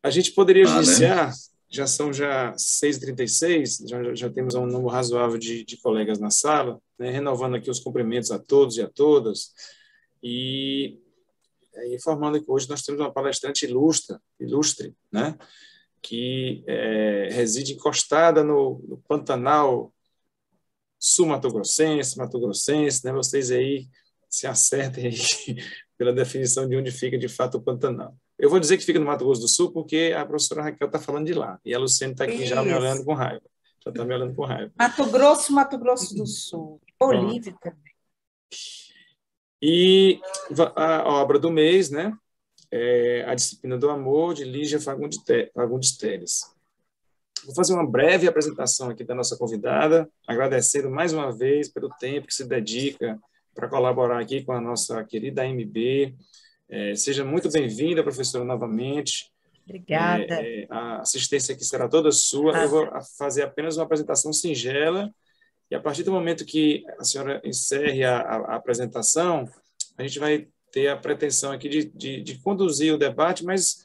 A gente poderia Né? iniciar, já 6h36, já temos um número razoável de colegas na sala, né, renovando aqui os cumprimentos a todos e a todas, e informando que hoje nós temos uma palestrante ilustre, né, que reside encostada no Pantanal sul-mato-grossense, mato-grossense, né, vocês aí se acertem aí pela definição de onde fica de fato o Pantanal. Eu vou dizer que fica no Mato Grosso do Sul porque a professora Raquel está falando de lá. E a Luciene está aqui já me olhando Isso. com raiva. Já está me olhando com raiva. Mato Grosso do Sul. Pronto. Bolívia também. E a obra do mês, né? É A Disciplina do Amor, de Lígia Fagundes Telles. Vou fazer uma breve apresentação aqui da nossa convidada, agradecendo mais uma vez pelo tempo que se dedica para colaborar aqui com a nossa querida AMB. Seja muito bem-vinda, professora, novamente. Obrigada. A assistência aqui será toda sua. Eu vou fazer apenas uma apresentação singela e, a partir do momento que a senhora encerre a apresentação, a gente vai ter a pretensão aqui de conduzir o debate, mas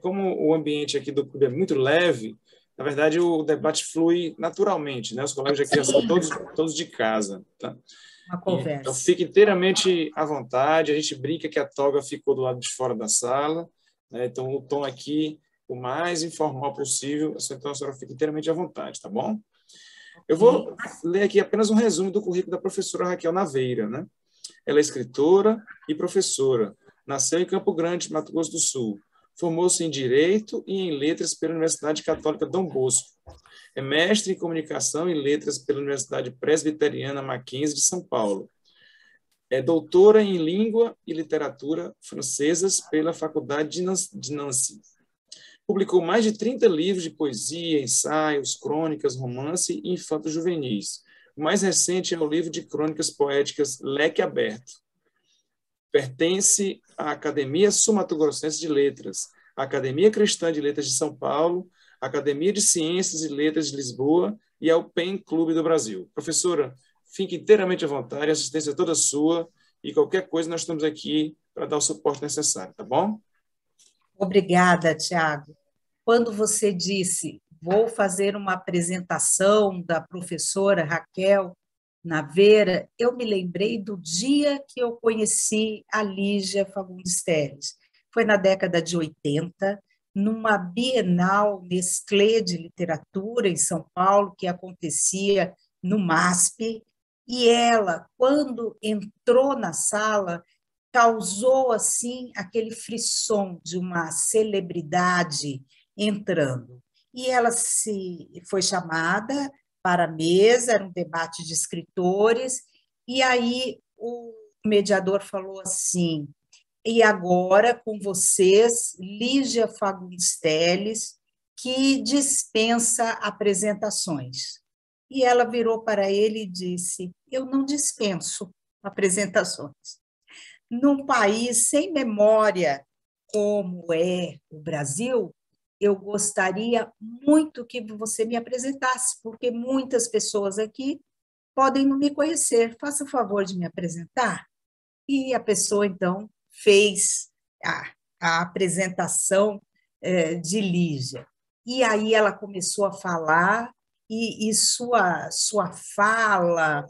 como o ambiente aqui do clube é muito leve, na verdade, o debate flui naturalmente, né? Os colegas aqui já são todos de casa, tá? Uma Então, conversa. fique inteiramente à vontade. A gente brinca que a toga ficou do lado de fora da sala, né? Então, o tom aqui, o mais informal possível. Então, a senhora fica inteiramente à vontade, tá bom? Eu vou ler aqui apenas um resumo do currículo da professora Raquel Naveira, né? Ela é escritora e professora. Nasceu em Campo Grande, Mato Grosso do Sul. Formou-se em Direito e em Letras pela Universidade Católica Dom Bosco. É mestre em Comunicação e Letras pela Universidade Presbiteriana Mackenzie de São Paulo. É doutora em Língua e Literatura Francesas pela Faculdade de Nancy. Publicou mais de 30 livros de poesia, ensaios, crônicas, romance e infanto-juvenis. O mais recente é o livro de crônicas poéticas Leque Aberto. Pertence à Academia Sul-Mato-Grossense de Letras, à Academia Cristã de Letras de São Paulo, à Academia de Ciências e Letras de Lisboa e ao PEN Clube do Brasil. Professora, fique inteiramente à vontade, a assistência é toda sua e qualquer coisa nós estamos aqui para dar o suporte necessário, tá bom? Obrigada, Tiago. Quando você disse, vou fazer uma apresentação da professora Raquel Naveira, eu me lembrei do dia que eu conheci a Lígia Fagundes Telles. Foi na década de 80, numa Bienal Nestlé de Literatura em São Paulo, que acontecia no MASP, e ela, quando entrou na sala, causou assim aquele frisson de uma celebridade entrando. E ela foi chamada para a mesa, era um debate de escritores, e aí o mediador falou assim: e agora com vocês, Lígia Fagundes Telles, que dispensa apresentações. E ela virou para ele e disse: eu não dispenso apresentações. Num país sem memória como é o Brasil, eu gostaria muito que você me apresentasse, porque muitas pessoas aqui podem não me conhecer. Faça o favor de me apresentar. E a pessoa, então, fez a apresentação de Lígia. E aí ela começou a falar, e sua fala,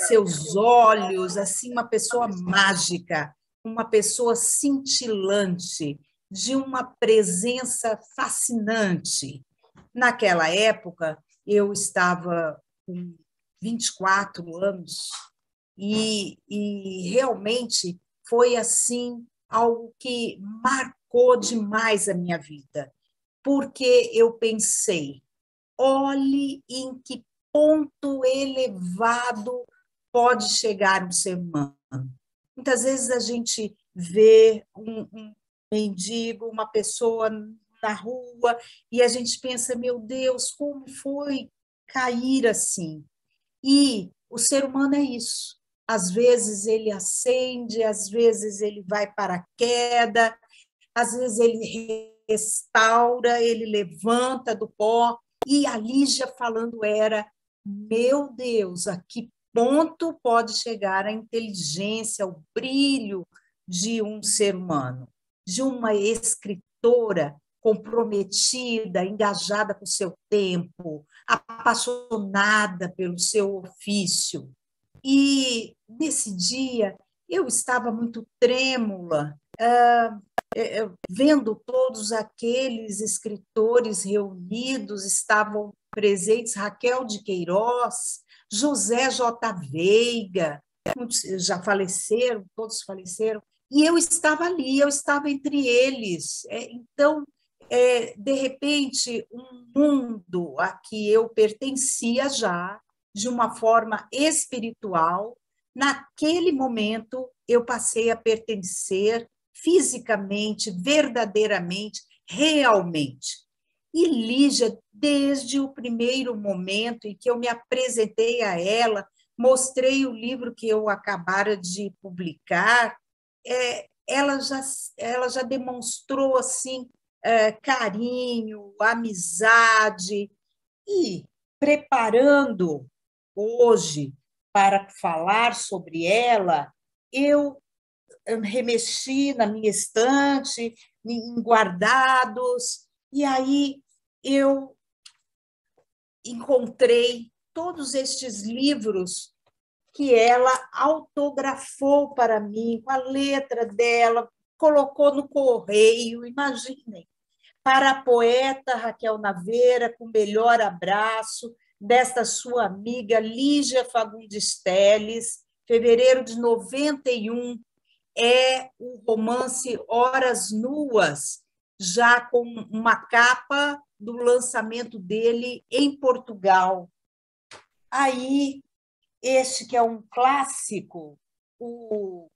seus olhos, assim, uma pessoa mágica, uma pessoa cintilante, de uma presença fascinante. Naquela época, eu estava com 24 anos e realmente foi assim algo que marcou demais a minha vida, porque eu pensei, olhe em que ponto elevado pode chegar um ser humano. Muitas vezes a gente vê um mendigo, uma pessoa na rua, e a gente pensa, meu Deus, como foi cair assim? E o ser humano é isso. Às vezes ele ascende, às vezes ele vai para a queda, às vezes ele restaura, ele levanta do pó. E a Lígia falando era, meu Deus, a que ponto pode chegar a inteligência, o brilho de um ser humano, de uma escritora comprometida, engajada com o seu tempo, apaixonada pelo seu ofício. E, nesse dia, eu estava muito trêmula, vendo todos aqueles escritores reunidos, estavam presentes Raquel de Queiroz, José J. Veiga, já faleceram, todos faleceram, e eu estava ali, eu estava entre eles. Então, de repente, um mundo a que eu pertencia já, de uma forma espiritual, naquele momento eu passei a pertencer fisicamente, verdadeiramente, realmente. E Lígia, desde o primeiro momento em que eu me apresentei a ela, mostrei o livro que eu acabara de publicar, ela já demonstrou assim carinho, amizade, e preparando hoje para falar sobre ela, eu remexi na minha estante, em guardados, e aí eu encontrei todos estes livros que ela autografou para mim, com a letra dela, colocou no correio, imaginem. Para a poeta Raquel Naveira, com o melhor abraço, desta sua amiga Lígia Fagundes Telles, fevereiro de 91, é o romance Horas Nuas, já com uma capa do lançamento dele em Portugal. Aí, este que é um clássico, o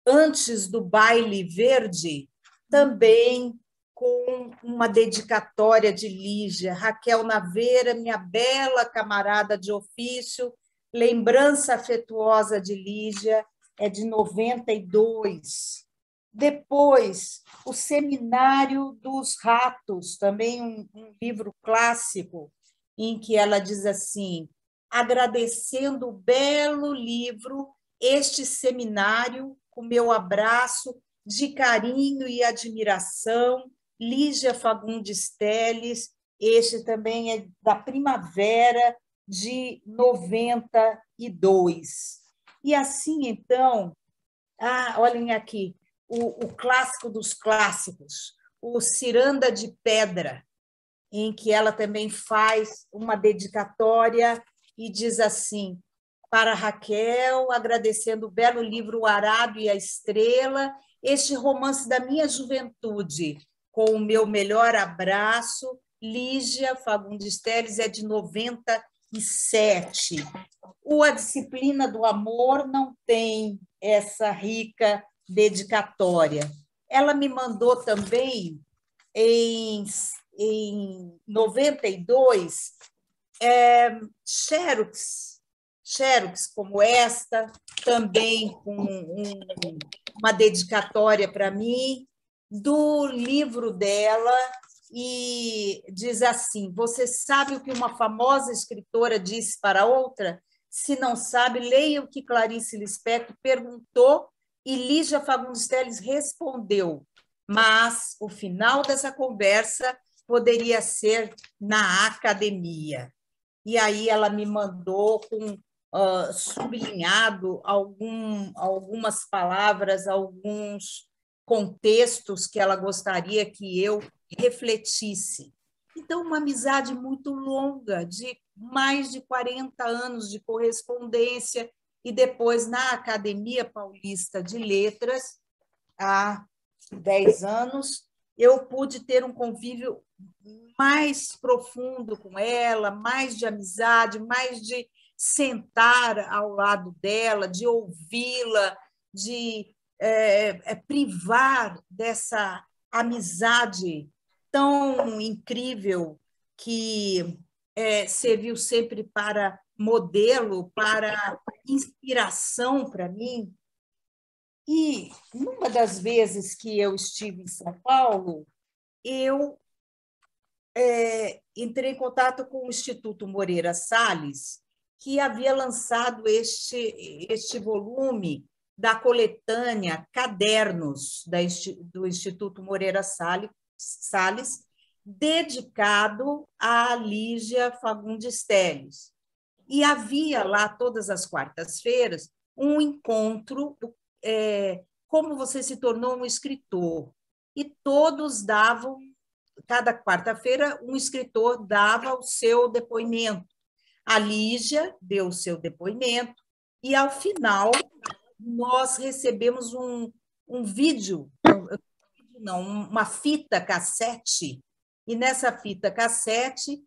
Antes do Baile Verde, também com uma dedicatória de Lígia. Raquel Naveira, minha bela camarada de ofício, lembrança afetuosa de Lígia, é de 92. Depois, o Seminário dos Ratos, também um livro clássico, em que ela diz assim: agradecendo o belo livro, este seminário, com meu abraço de carinho e admiração, Lígia Fagundes Telles, este também é da primavera de 92. E assim, então, olhem aqui, o clássico dos clássicos, o Ciranda de Pedra, em que ela também faz uma dedicatória e diz assim: para Raquel, agradecendo o belo livro O Arado e a Estrela, este romance da minha juventude, com o meu melhor abraço, Lígia Fagundes Telles, é de 97. A Disciplina do Amor não tem essa rica dedicatória. Ela me mandou também, em 92, xerox como esta, também com uma dedicatória para mim, do livro dela, e diz assim: você sabe o que uma famosa escritora disse para outra? Se não sabe, leia o que Clarice Lispector perguntou e Lígia Fagundes Telles respondeu, mas o final dessa conversa poderia ser na academia. E aí ela me mandou com sublinhado algumas palavras, alguns contextos que ela gostaria que eu refletisse. Então, uma amizade muito longa, de mais de 40 anos de correspondência, e depois na Academia Paulista de Letras, há 10 anos, eu pude ter um convívio mais profundo com ela, mais de amizade, mais de sentar ao lado dela, de ouvi-la, de privar dessa amizade tão incrível que serviu sempre para modelo, para inspiração para mim. E, numa das vezes que eu estive em São Paulo, eu entrei em contato com o Instituto Moreira Salles, que havia lançado este volume da coletânea Cadernos do Instituto Moreira Salles, Salles, dedicado a Lígia Fagundes Telles. E havia lá, todas as quartas-feiras, um encontro, como você se tornou um escritor. E todos davam, cada quarta-feira, um escritor dava o seu depoimento. A Lígia deu o seu depoimento, e, ao final, nós recebemos um vídeo, não, uma fita cassete, e nessa fita cassete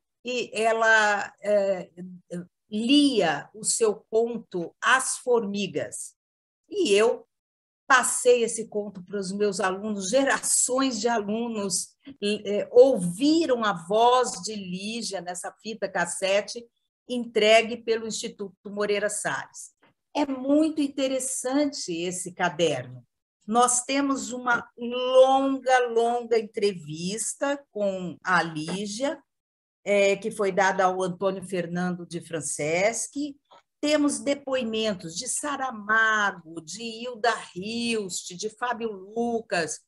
ela lia o seu conto As Formigas. E eu passei esse conto para os meus alunos, gerações de alunos ouviram a voz de Lígia nessa fita cassete entregue pelo Instituto Moreira Salles. É muito interessante esse caderno. Nós temos uma longa entrevista com a Lígia, que foi dada ao Antônio Fernando de Franceschi. Temos depoimentos de Saramago, de Hilda Hilst, de Fábio Lucas,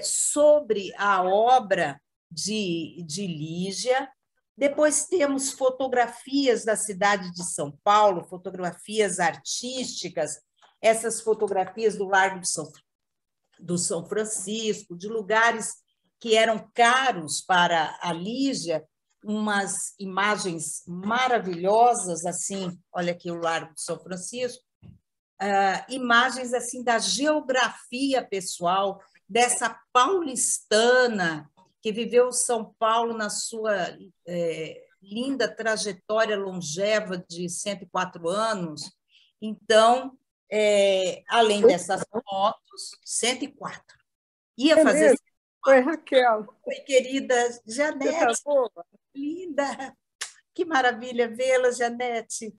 sobre a obra de Lígia. Depois temos fotografias da cidade de São Paulo, fotografias artísticas, essas fotografias do Largo do São Francisco, de lugares que eram caros para a Lígia, umas imagens maravilhosas, assim, olha aqui o Largo do São Francisco, imagens assim da geografia pessoal, dessa paulistana que viveu São Paulo na sua linda trajetória longeva de 104 anos. Então, além dessas fotos, 104. Ia fazer... Mesmo? Oi, Raquel. Oi, querida Janete. Você tá boa? Linda. Que maravilha vê-la, Janete.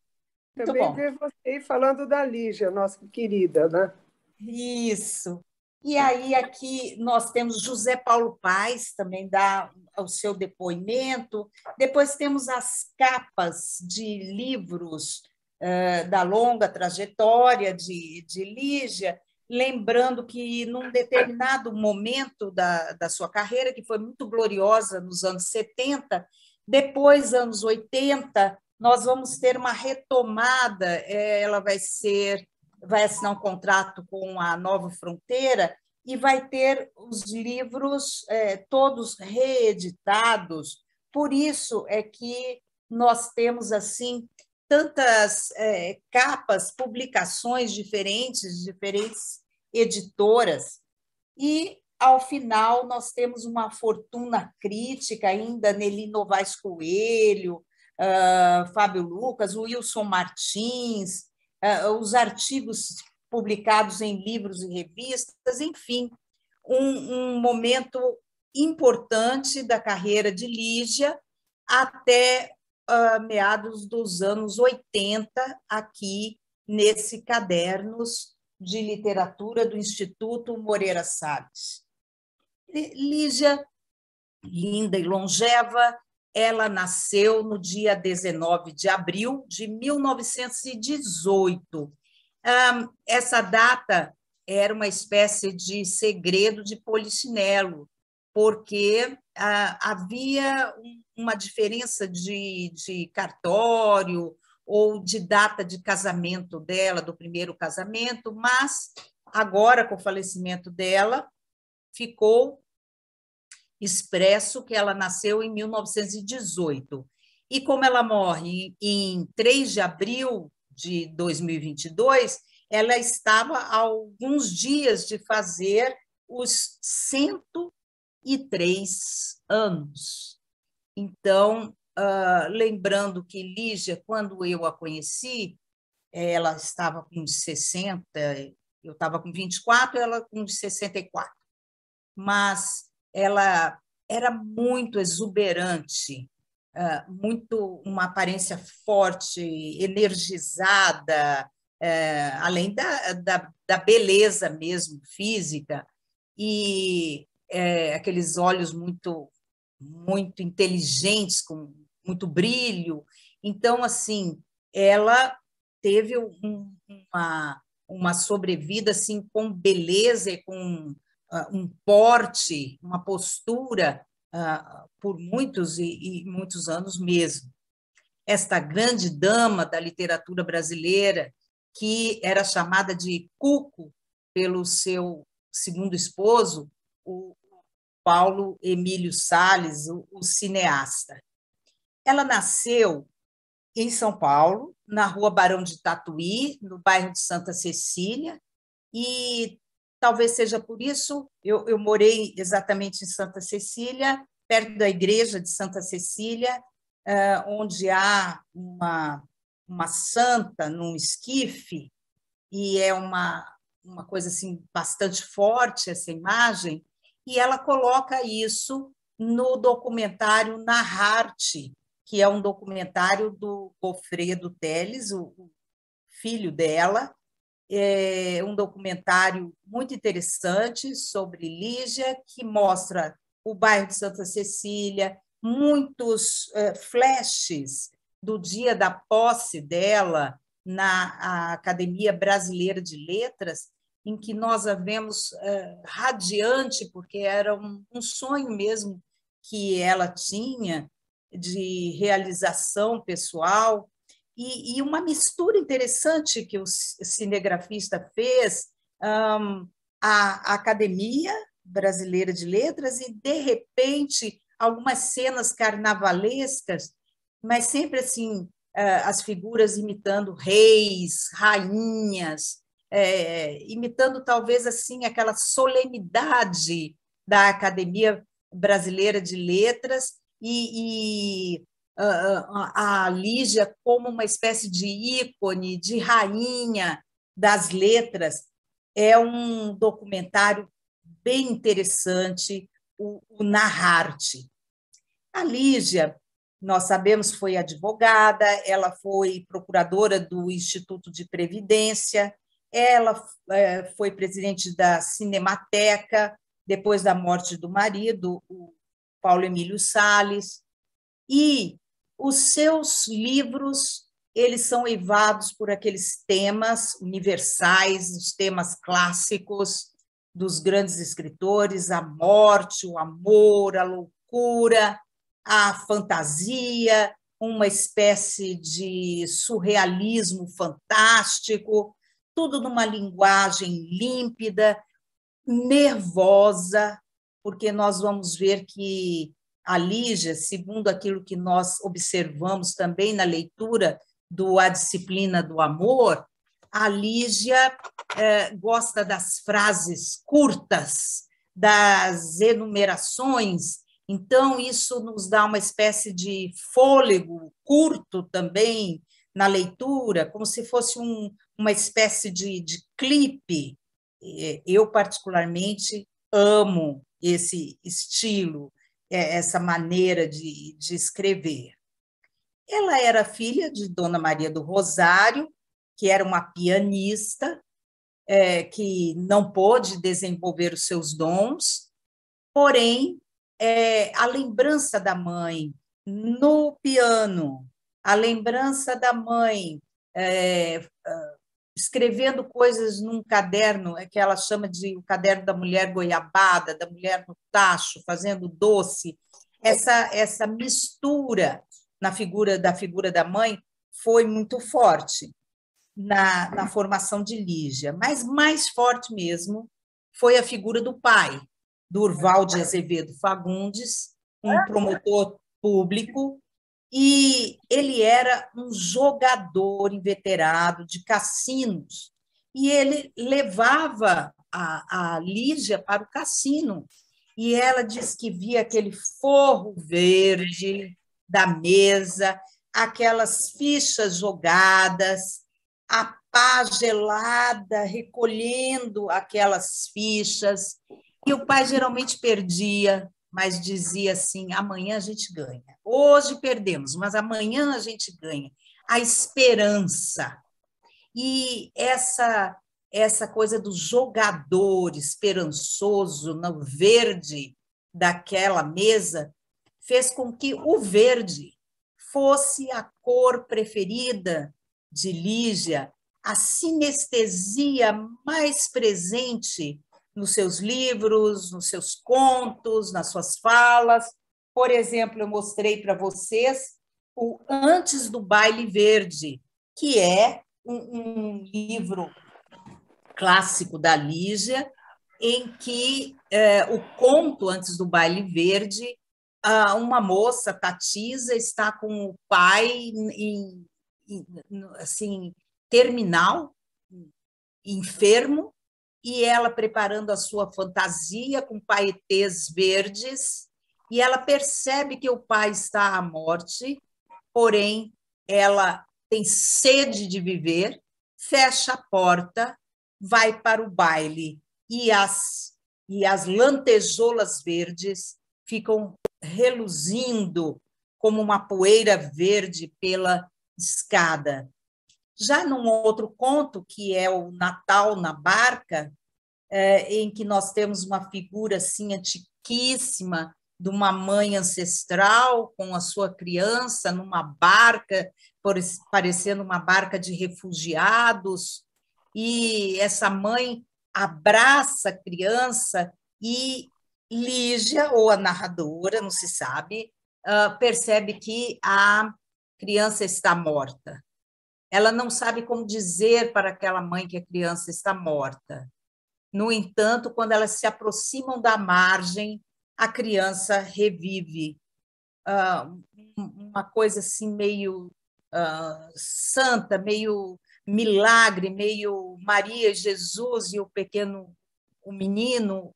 Muito Também bom. ver você falando da Lígia, nossa querida, né? Isso. E aí aqui nós temos José Paulo Paes, também dá o seu depoimento. Depois temos as capas de livros da longa trajetória de Lígia, lembrando que, num determinado momento da sua carreira, que foi muito gloriosa nos anos 70, depois, anos 80, nós vamos ter uma retomada, ela vai assinar um contrato com a Nova Fronteira e vai ter os livros todos reeditados. Por isso é que nós temos assim tantas capas, publicações diferentes editoras. E, ao final, nós temos uma fortuna crítica ainda, Nelly Novaes Coelho, Fábio Lucas, Wilson Martins, os artigos publicados em livros e revistas, enfim, um momento importante da carreira de Lígia até meados dos anos 80, aqui nesse Cadernos de Literatura do Instituto Moreira Salles. Lígia, linda e longeva, ela nasceu no dia 19 de abril de 1918. Essa data era uma espécie de segredo de Polichinelo, porque havia uma diferença de cartório ou de data de casamento dela, do primeiro casamento, mas agora, com o falecimento dela, ficou expresso que ela nasceu em 1918. E como ela morre em 3 de abril de 2022, ela estava a alguns dias de fazer os 103 anos. Então, lembrando que Lígia, quando eu a conheci, ela estava com 60, eu estava com 24, ela com 64. Mas ela era muito exuberante, uma aparência forte, energizada, além da beleza mesmo física, e aqueles olhos muito inteligentes, com muito brilho. Então, assim, ela teve uma sobrevida assim, com beleza e com um porte, uma postura por muitos e muitos anos mesmo. Esta grande dama da literatura brasileira, que era chamada de Cuco pelo seu segundo esposo, o Paulo Emílio Salles, o cineasta. Ela nasceu em São Paulo, na Rua Barão de Tatuí, no bairro de Santa Cecília, e talvez seja por isso, eu morei exatamente em Santa Cecília, perto da igreja de Santa Cecília, onde há uma santa num esquife, e é uma coisa assim, bastante forte essa imagem, e ela coloca isso no documentário Narrarte, que é um documentário do Goffredo Teles, o filho dela, é um documentário muito interessante sobre Lígia, que mostra o bairro de Santa Cecília, muitos flashes do dia da posse dela na Academia Brasileira de Letras, em que nós a vemos radiante, porque era um sonho mesmo que ela tinha de realização pessoal, e uma mistura interessante que o cinegrafista fez, a Academia Brasileira de Letras e, de repente, algumas cenas carnavalescas, mas sempre assim, as figuras imitando reis, rainhas, imitando talvez assim aquela solenidade da Academia Brasileira de Letras e a Lígia como uma espécie de ícone, de rainha das letras. É um documentário bem interessante, o Narrarte. A Lígia, nós sabemos, foi advogada, ela foi procuradora do Instituto de Previdência, ela foi presidente da Cinemateca, depois da morte do marido, o Paulo Emílio Salles, e os seus livros, eles são eivados por aqueles temas universais, os temas clássicos dos grandes escritores, a morte, o amor, a loucura, a fantasia, uma espécie de surrealismo fantástico, tudo numa linguagem límpida, nervosa, porque nós vamos ver que a Lígia, segundo aquilo que nós observamos também na leitura do A Disciplina do Amor, a Lígia gosta das frases curtas, das enumerações, então isso nos dá uma espécie de fôlego curto também na leitura, como se fosse uma espécie de clipe. Eu, particularmente, amo esse estilo, essa maneira de escrever. Ela era filha de Dona Maria do Rosário, que era uma pianista, que não pôde desenvolver os seus dons, porém, a lembrança da mãe no piano, a lembrança da mãe escrevendo coisas num caderno, que ela chama de o caderno da mulher goiabada, da mulher no tacho, fazendo doce. Essa mistura da figura da mãe foi muito forte na formação de Lígia, mas mais forte mesmo foi a figura do pai, Durval de Azevedo Fagundes, um promotor público, e ele era um jogador inveterado de cassinos, e ele levava a Lígia para o cassino, e ela diz que via aquele forro verde da mesa, aquelas fichas jogadas, a pá gelada recolhendo aquelas fichas, e o pai geralmente perdia, mas dizia assim, amanhã a gente ganha. Hoje perdemos, mas amanhã a gente ganha. A esperança. E essa coisa do jogador esperançoso no verde daquela mesa fez com que o verde fosse a cor preferida de Lígia, a sinestesia mais presente nos seus livros, nos seus contos, nas suas falas. Por exemplo, eu mostrei para vocês o Antes do Baile Verde, que é um livro clássico da Lígia, em que o conto Antes do Baile Verde, uma moça, Tatisa, está com o pai assim, terminal, enfermo, e ela preparando a sua fantasia com paetês verdes, e ela percebe que o pai está à morte, porém ela tem sede de viver, fecha a porta, vai para o baile, e as lantejoulas verdes ficam reluzindo como uma poeira verde pela escada. Já num outro conto, que é o Natal na Barca, em que nós temos uma figura assim antiquíssima de uma mãe ancestral com a sua criança numa barca, parecendo uma barca de refugiados, e essa mãe abraça a criança e Lígia, ou a narradora, não se sabe, percebe que a criança está morta. Ela não sabe como dizer para aquela mãe que a criança está morta. No entanto, quando elas se aproximam da margem, a criança revive. Uma coisa assim meio santa, meio milagre, meio Maria, Jesus e o menino.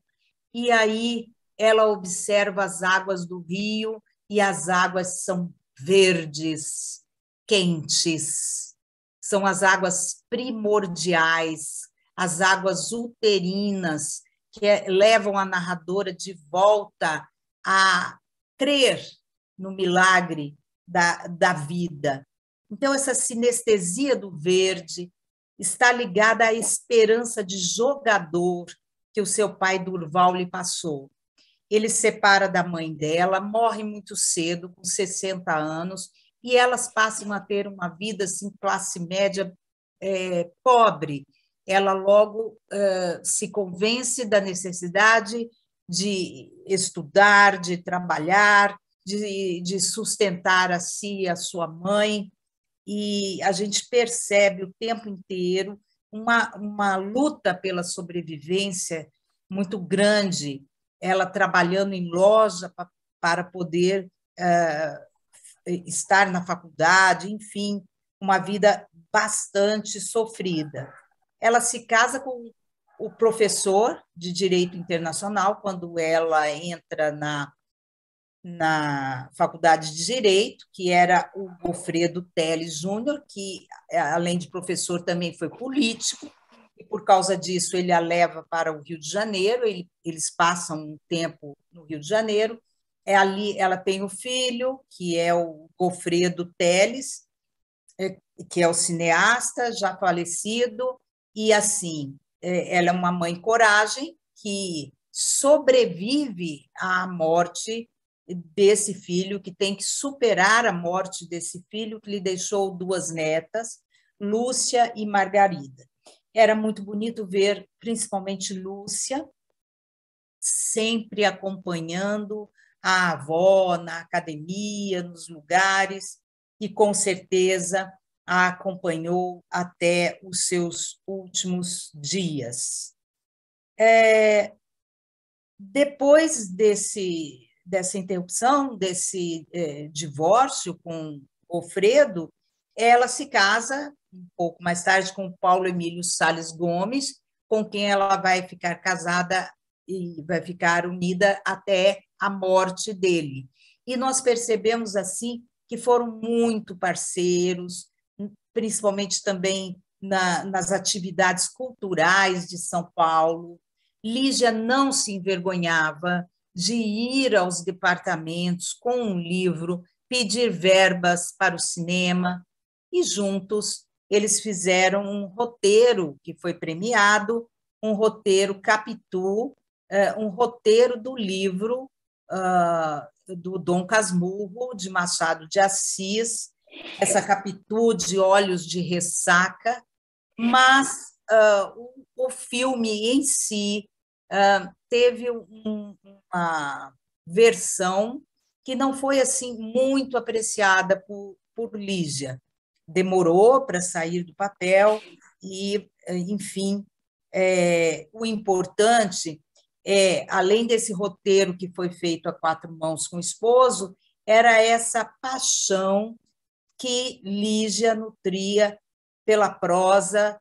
E aí ela observa as águas do rio, e as águas são verdes, quentes. São as águas primordiais, as águas uterinas, que levam a narradora de volta a crer no milagre da vida. Então, essa sinestesia do verde está ligada à esperança de jogador que o seu pai Durval lhe passou. Ele se separa da mãe dela, morre muito cedo, com 60 anos, e elas passam a ter uma vida assim, classe média pobre. Ela logo se convence da necessidade de estudar, de trabalhar, de sustentar a si e a sua mãe, e a gente percebe o tempo inteiro uma luta pela sobrevivência muito grande, ela trabalhando em loja para poder estar na faculdade, enfim, uma vida bastante sofrida. Ela se casa com o professor de Direito Internacional quando ela entra na Faculdade de Direito, que era o Gofredo Teles Júnior, que, além de professor, também foi político, e, por causa disso, ele a leva para o Rio de Janeiro, eles passam um tempo no Rio de Janeiro. Ali ela tem o filho, que é o Gofredo Teles, que é o cineasta, já falecido, e, assim, ela é uma mãe coragem, que sobrevive à morte desse filho, que tem que superar a morte desse filho, que lhe deixou 2 netas, Lúcia e Margarida. Era muito bonito ver, principalmente Lúcia, sempre acompanhando a avó na academia, nos lugares, e com certeza a acompanhou até os seus últimos dias. Depois dessa interrupção, desse divórcio com Alfredo, ela se casa um pouco mais tarde com Paulo Emílio Salles Gomes, com quem ela vai ficar casada e vai ficar unida até a morte dele. E nós percebemos, assim, que foram muito parceiros, principalmente também nas atividades culturais de São Paulo. Lígia não se envergonhava de ir aos departamentos com um livro, pedir verbas para o cinema, e juntos eles fizeram um roteiro que foi premiado, um roteiro Capitu, um roteiro do livro do Dom Casmurro, de Machado de Assis, essa Capitu de Olhos de Ressaca, mas o filme em si teve uma versão que não foi assim muito apreciada por Lígia. Demorou para sair do papel e, enfim, o importante além desse roteiro que foi feito a quatro mãos com o esposo, era essa paixão que Lígia nutria pela prosa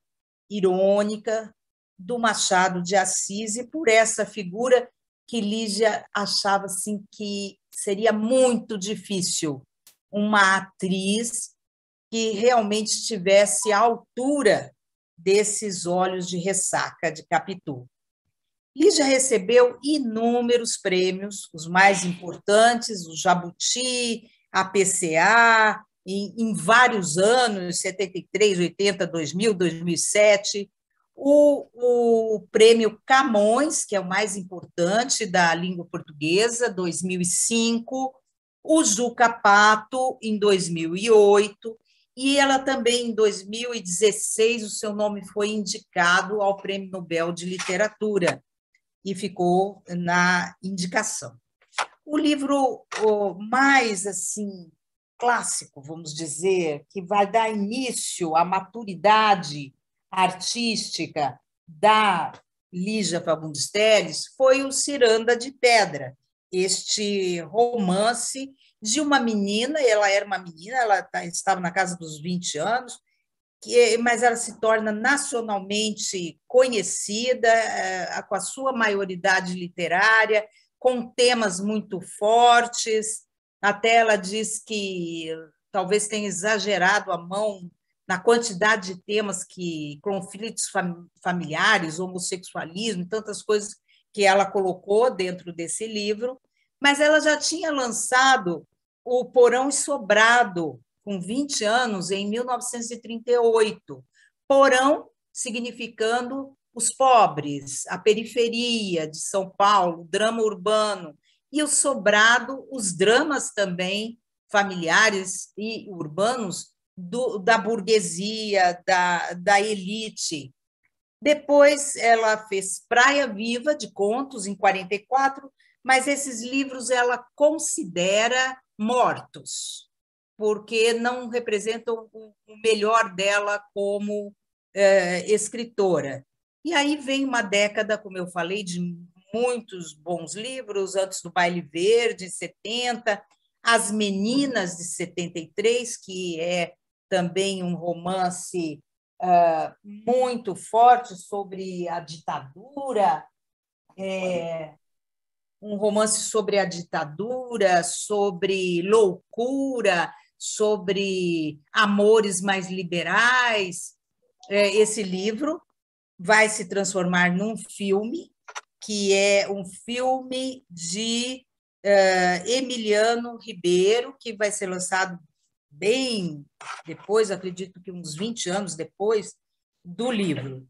irônica do Machado de Assis e por essa figura que Lígia achava assim, que seria muito difícil uma atriz que realmente estivesse à altura desses olhos de ressaca de Capitu. Lígia recebeu inúmeros prêmios, os mais importantes, o Jabuti, a PCA, em vários anos, 73, 80, 2000, 2007, o prêmio Camões, que é o mais importante da língua portuguesa, 2005, o Juca Pato, em 2008, e ela também, em 2016, o seu nome foi indicado ao Prêmio Nobel de Literatura, e ficou na indicação. O livro mais assim clássico, vamos dizer, que vai dar início à maturidade artística da Lígia Fagundes Telles foi o Ciranda de Pedra, este romance de uma menina, ela era uma menina, ela estava na casa dos 20 anos, mas ela se torna nacionalmente conhecida, com a sua maioridade literária, com temas muito fortes. Até ela diz que talvez tenha exagerado a mão na quantidade de temas que conflitos familiares, homossexualismo, tantas coisas que ela colocou dentro desse livro, mas ela já tinha lançado o Porão e Sobrado, com 20 anos, em 1938. Porão significando os pobres, a periferia de São Paulo, o drama urbano, e o Sobrado, os dramas também familiares e urbanos da burguesia, da elite. Depois, ela fez Praia Viva, de contos, em 44, mas esses livros ela considera mortos, porque não representam o melhor dela como escritora. E aí vem uma década, como eu falei, de muitos bons livros, antes do Baile Verde, 70, As Meninas, de 73, que é também um romance muito forte sobre a ditadura, um romance sobre a ditadura, sobre loucura, sobre amores mais liberais. Esse livro vai se transformar num filme, que é um filme de Emiliano Ribeiro, que vai ser lançado bem depois, acredito que uns 20 anos depois do livro.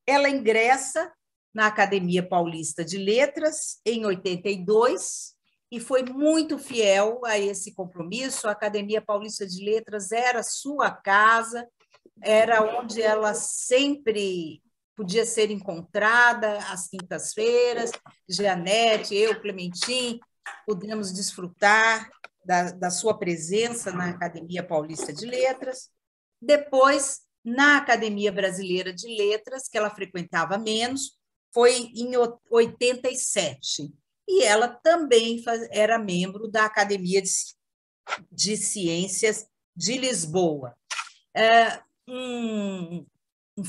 Ela ingressa na Academia Paulista de Letras em 82 e foi muito fiel a esse compromisso. A Academia Paulista de Letras era sua casa, era onde ela sempre podia ser encontrada às quintas-feiras. Jeanette, eu, Clementim, pudemos desfrutar da sua presença na Academia Paulista de Letras. Depois, na Academia Brasileira de Letras, que ela frequentava menos, foi em 87. E ela também era membro da Academia de Ciências de Lisboa. Um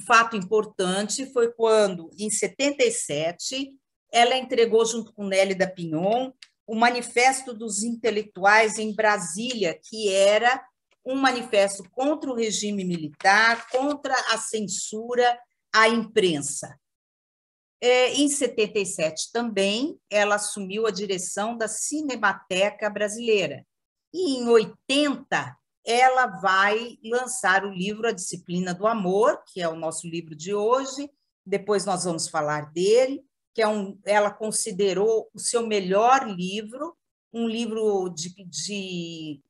fato importante foi quando, em 77, ela entregou, junto com Nélida Pinhon, o Manifesto dos Intelectuais em Brasília, que era um manifesto contra o regime militar, contra a censura à imprensa. Em 77 também, ela assumiu a direção da Cinemateca Brasileira. E em 80, ela vai lançar o livro A Disciplina do Amor, que é o nosso livro de hoje, depois nós vamos falar dele, que ela considerou o seu melhor livro, um livro de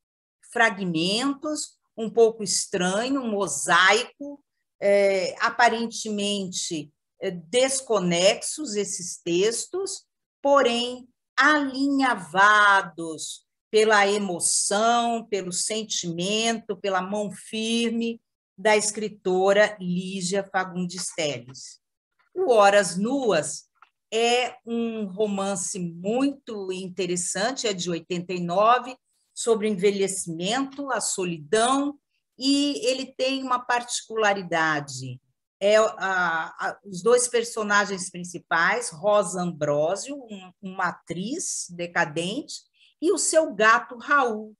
fragmentos, um pouco estranho, um mosaico, aparentemente desconexos esses textos, porém alinhavados pela emoção, pelo sentimento, pela mão firme da escritora Lígia Fagundes Telles. O Horas Nuas é um romance muito interessante, é de 89, sobre o envelhecimento, a solidão, e ele tem uma particularidade. Os dois personagens principais, Rosa Ambrósio, uma atriz decadente, e o seu gato Raul,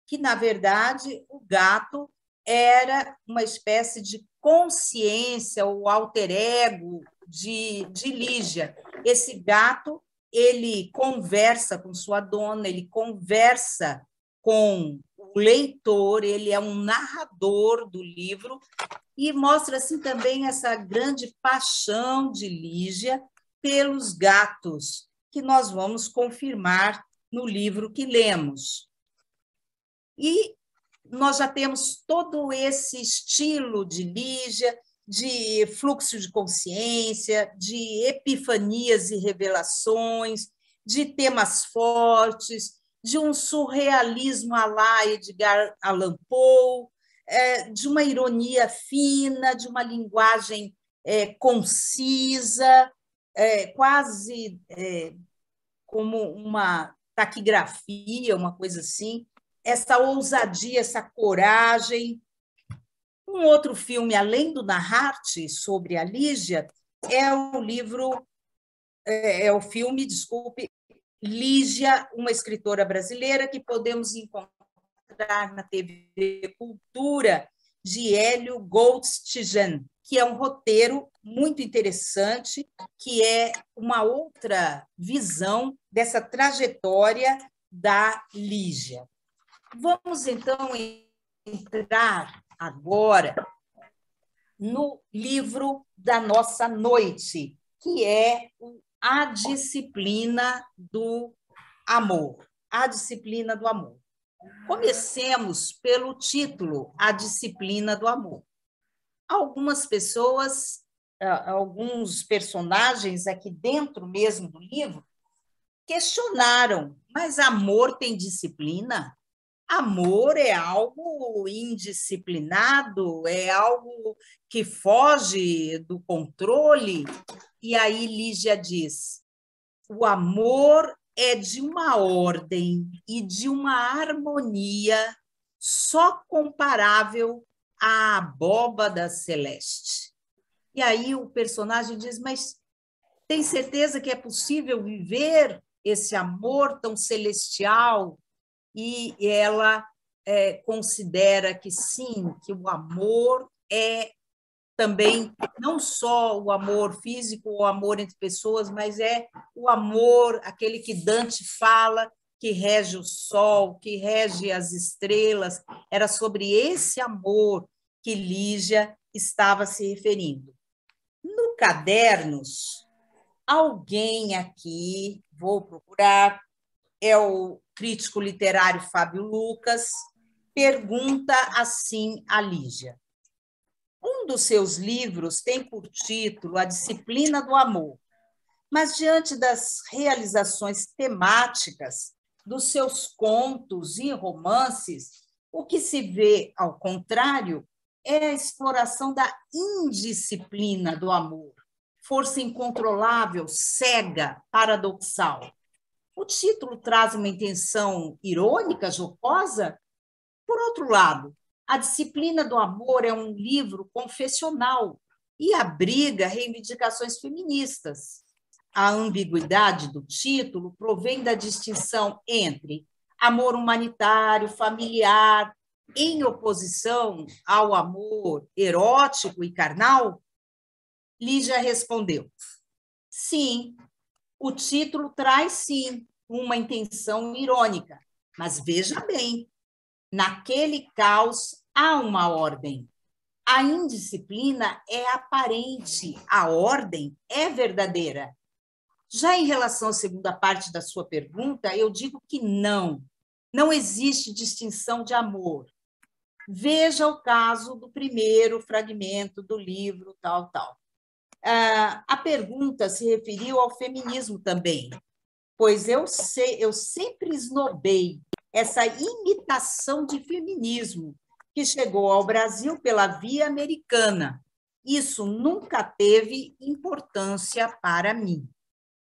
que, na verdade, o gato era uma espécie de consciência, o alter ego de Lígia. Esse gato, ele conversa com sua dona, ele conversa com o leitor, ele é um narrador do livro e mostra assim também essa grande paixão de Lígia pelos gatos, que nós vamos confirmar no livro que lemos. E nós já temos todo esse estilo de Lígia, de fluxo de consciência, de epifanias e revelações, de temas fortes, de um surrealismo à la Edgar Allan Poe, de uma ironia fina, de uma linguagem concisa, quase como uma taquigrafia, uma coisa assim, essa ousadia, essa coragem. Um outro filme, além do Narrarte, sobre a Lígia, é o filme, desculpe, Lígia, uma escritora brasileira, que podemos encontrar na TV Cultura, de Hélio Goldstigen, que é um roteiro muito interessante, que é uma outra visão dessa trajetória da Lígia. Vamos, então, entrar agora no livro da nossa noite, que é A Disciplina do Amor. A Disciplina do Amor. Comecemos pelo título, A Disciplina do Amor. Algumas pessoas, alguns personagens aqui dentro mesmo do livro, questionaram, mas amor tem disciplina? Amor é algo indisciplinado, é algo que foge do controle? E aí Lígia diz, o amor é de uma ordem e de uma harmonia só comparável à abóbada celeste. E aí o personagem diz, mas tem certeza que é possível viver esse amor tão celestial? E ela considera que sim, que o amor é também não só o amor físico, o amor entre pessoas, mas é o amor, aquele que Dante fala, que rege o sol, que rege as estrelas. Era sobre esse amor que Lígia estava se referindo. No Cadernos, alguém aqui, vou procurar, é o crítico literário Fábio Lucas, pergunta assim a Lígia. Um dos seus livros tem por título A Disciplina do Amor, mas diante das realizações temáticas dos seus contos e romances, o que se vê, ao contrário, é a exploração da indisciplina do amor, força incontrolável, cega, paradoxal. O título traz uma intenção irônica, jocosa? Por outro lado, A Disciplina do Amor é um livro confessional e abriga reivindicações feministas. A ambiguidade do título provém da distinção entre amor humanitário, familiar, em oposição ao amor erótico e carnal? Lígia respondeu, sim, o título traz, sim, uma intenção irônica, mas veja bem, naquele caos há uma ordem. A indisciplina é aparente, a ordem é verdadeira. Já em relação à segunda parte da sua pergunta, eu digo que não existe distinção de amor. Veja o caso do primeiro fragmento do livro, tal. A pergunta se referiu ao feminismo também, pois eu sempre esnobei essa imitação de feminismo que chegou ao Brasil pela via americana. Isso nunca teve importância para mim.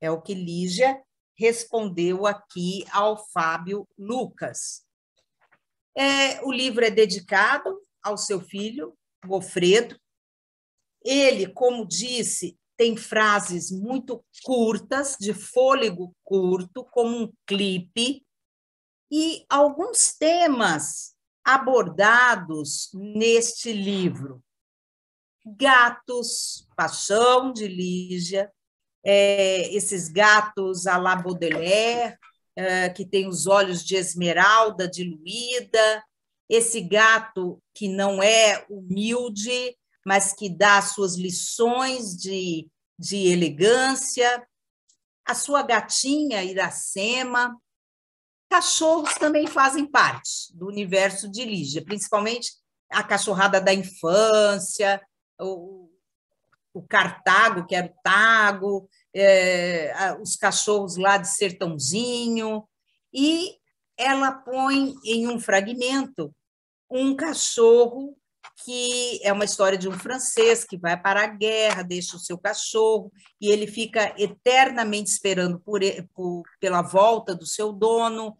É o que Lígia respondeu aqui ao Fábio Lucas. O livro é dedicado ao seu filho, Gofredo. Ele, como disse, tem frases muito curtas, de fôlego curto, como um clipe, e alguns temas abordados neste livro. Gatos, Paixão de Lígia, esses gatos à la Baudelaire, que tem os olhos de esmeralda diluída, esse gato que não é humilde, mas que dá suas lições de elegância, a sua gatinha Iracema. Cachorros também fazem parte do universo de Lígia, principalmente a cachorrada da infância, o Cartago, que era o Tago, os cachorros lá de Sertãozinho, e ela põe em um fragmento um cachorro que é uma história de um francês que vai para a guerra, deixa o seu cachorro, e ele fica eternamente esperando pela volta do seu dono.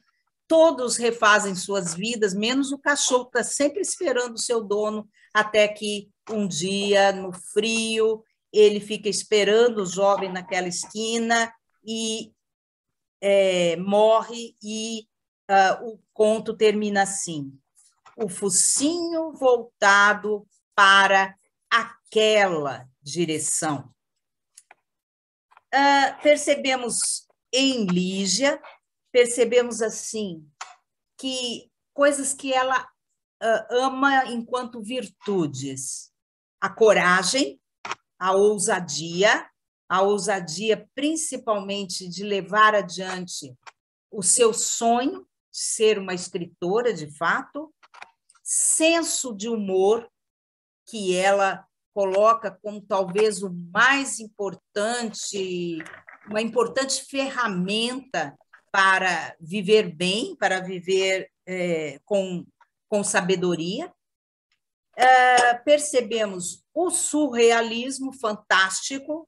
Todos refazem suas vidas, menos o cachorro, está sempre esperando o seu dono, até que um dia, no frio, ele fica esperando o jovem naquela esquina e morre, e o conto termina assim: o focinho voltado para aquela direção. Percebemos em Lígia, percebemos assim que coisas que ela ama enquanto virtudes: a coragem, a ousadia principalmente de levar adiante o seu sonho de ser uma escritora de fato, senso de humor, que ela coloca como talvez o mais importante, uma importante ferramenta para viver bem, para viver com sabedoria. Percebemos o surrealismo fantástico,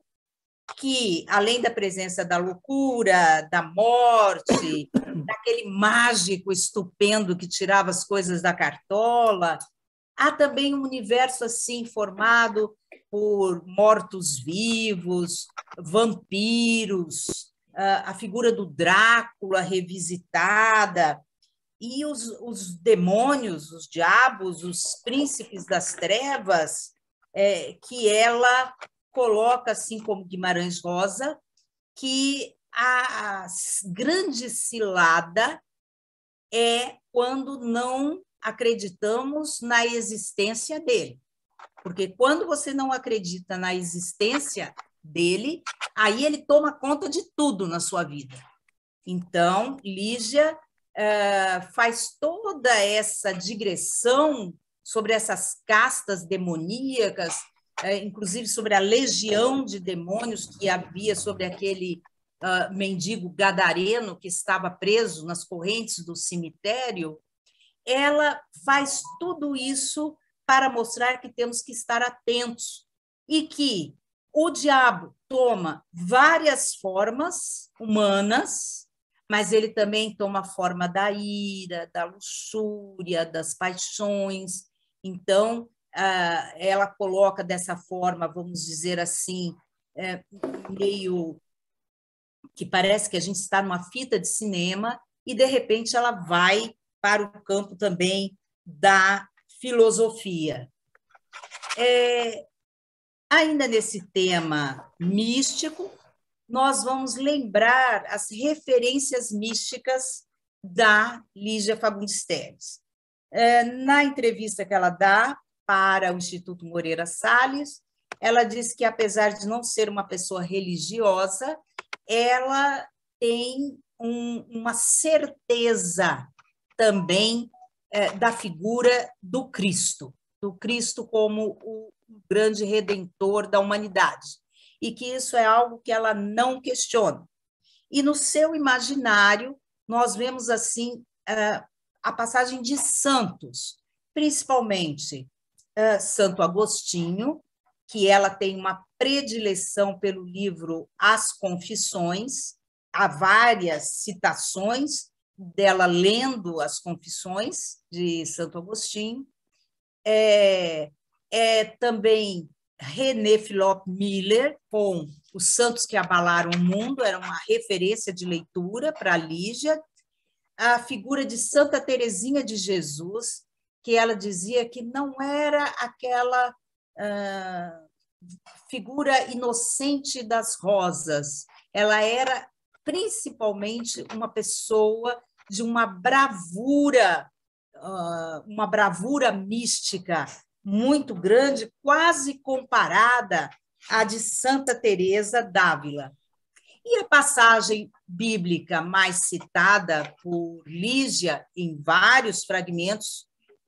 que, além da presença da loucura, da morte, daquele mágico estupendo que tirava as coisas da cartola, há também um universo assim formado por mortos-vivos, vampiros, a figura do Drácula revisitada, e os demônios, os diabos, os príncipes das trevas, que ela coloca, assim como Guimarães Rosa, que a grande cilada é quando não acreditamos na existência dele. Porque quando você não acredita na existência dele, aí ele toma conta de tudo na sua vida. Então, Lígia faz toda essa digressão sobre essas castas demoníacas, inclusive sobre a legião de demônios que havia sobre aquele mendigo gadareno que estava preso nas correntes do cemitério. Ela faz tudo isso para mostrar que temos que estar atentos e que o diabo toma várias formas humanas, mas ele também toma a forma da ira, da luxúria, das paixões. Então, ela coloca dessa forma, vamos dizer assim, meio que parece que a gente está numa fita de cinema, e, de repente, ela vai para o campo também da filosofia. Ainda nesse tema místico, nós vamos lembrar as referências místicas da Lígia Fagundes Telles. Na entrevista que ela dá para o Instituto Moreira Salles, ela diz que, apesar de não ser uma pessoa religiosa, ela tem uma certeza também da figura do Cristo como o grande redentor da humanidade. e que isso é algo que ela não questiona. E no seu imaginário, nós vemos assim a passagem de santos, principalmente Santo Agostinho, que ela tem uma predileção pelo livro As Confissões, há várias citações dela lendo as Confissões de Santo Agostinho. Também René Philip Miller, com Os Santos que Abalaram o Mundo, era uma referência de leitura para a Lígia. A figura de Santa Teresinha de Jesus, que ela dizia que não era aquela figura inocente das rosas, ela era principalmente uma pessoa de uma bravura mística muito grande, quase comparada à de Santa Teresa d'Ávila. E a passagem bíblica mais citada por Lígia em vários fragmentos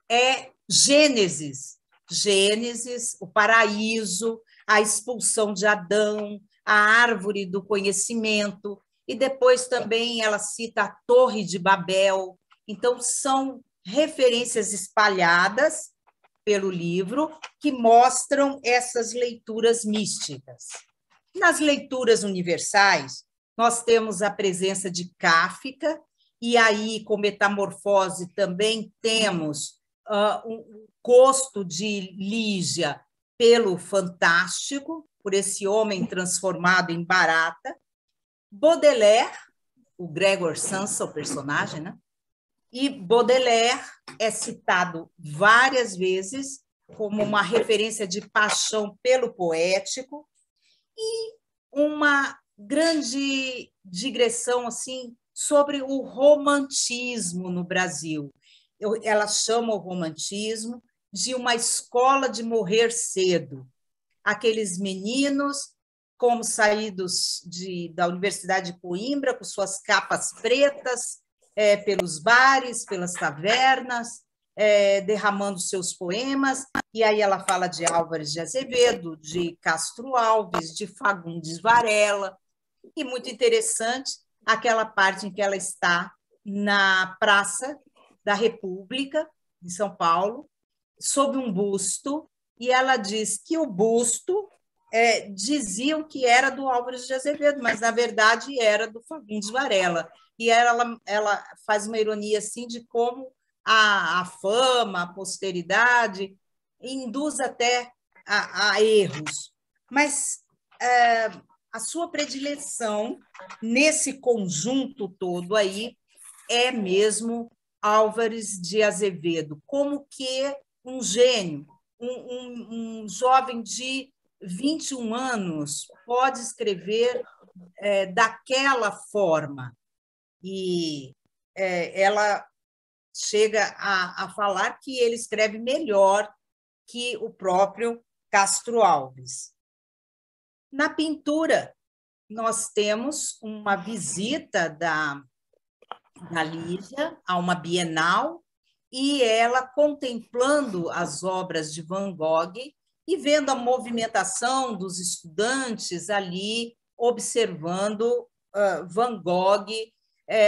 é Gênesis. Gênesis, o paraíso, a expulsão de Adão, a árvore do conhecimento, e depois também ela cita a Torre de Babel. Então, são referências espalhadas pelo livro que mostram essas leituras místicas. Nas leituras universais, nós temos a presença de Kafka, e aí, com Metamorfose, também temos um gosto de Lígia pelo fantástico, por esse homem transformado em barata. Baudelaire, o Gregor Samsa, o personagem, né? E Baudelaire é citado várias vezes como uma referência de paixão pelo poético e uma grande digressão assim sobre o romantismo no Brasil. Ela chama o romantismo de uma escola de morrer cedo. Aqueles meninos, como saídos da Universidade de Coimbra, com suas capas pretas, pelos bares, pelas tavernas, derramando seus poemas, e aí ela fala de Álvares de Azevedo, de Castro Alves, de Fagundes Varela, e muito interessante aquela parte em que ela está na Praça da República, em São Paulo, sob um busto, e ela diz que o busto diziam que era do Álvares de Azevedo, mas, na verdade, era do Fagundes Varela. E ela faz uma ironia assim de como a fama, a posteridade, induz até a erros. Mas a sua predileção nesse conjunto todo aí é mesmo Álvares de Azevedo, como que um gênio, um jovem de 21 anos pode escrever daquela forma. E ela chega a falar que ele escreve melhor que o próprio Castro Alves. Na pintura, nós temos uma visita da Lígia a uma Bienal, e ela contemplando as obras de Van Gogh e vendo a movimentação dos estudantes ali, observando Van Gogh,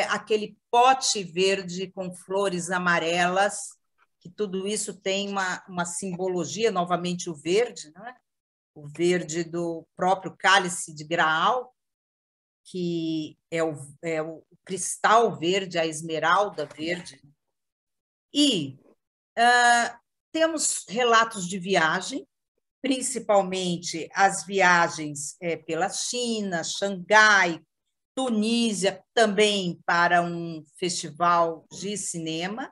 aquele pote verde com flores amarelas, que tudo isso tem uma simbologia, novamente o verde, né? O verde do próprio cálice de Graal, que é o cristal verde, a esmeralda verde. E temos relatos de viagem, principalmente as viagens pela China, Xangai, Tunísia, também para um festival de cinema,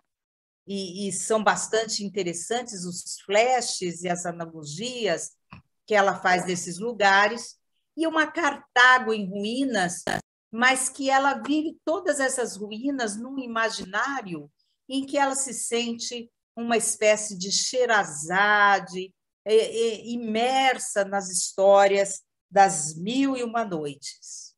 e são bastante interessantes os flashes e as analogias que ela faz desses lugares, e uma Cartago em ruínas, mas que ela vive todas essas ruínas num imaginário em que ela se sente uma espécie de Sherazade, imersa nas histórias das Mil e Uma Noites.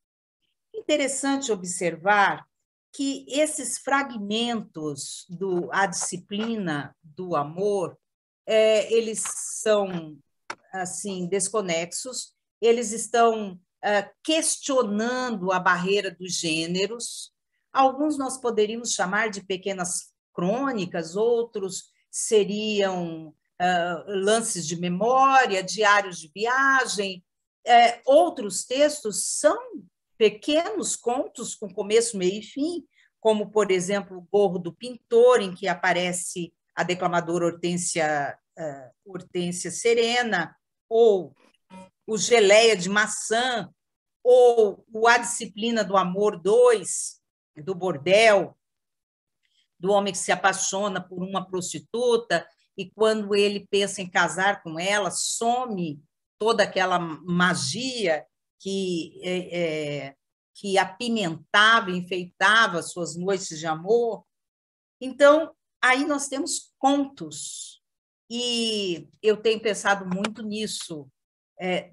Interessante observar que esses fragmentos A Disciplina do Amor, eles são assim desconexos, eles estão questionando a barreira dos gêneros. Alguns nós poderíamos chamar de pequenas crônicas, outros seriam lances de memória, diários de viagem. Outros textos são pequenos contos com começo, meio e fim, como, por exemplo, O Gorro do Pintor, em que aparece a declamadora Hortência Serena, ou O Geleia de Maçã, ou o A Disciplina do Amor 2, do Bordel, do homem que se apaixona por uma prostituta e, quando ele pensa em casar com ela, some toda aquela magia que apimentava, enfeitava suas noites de amor. Então, aí nós temos contos, e eu tenho pensado muito nisso,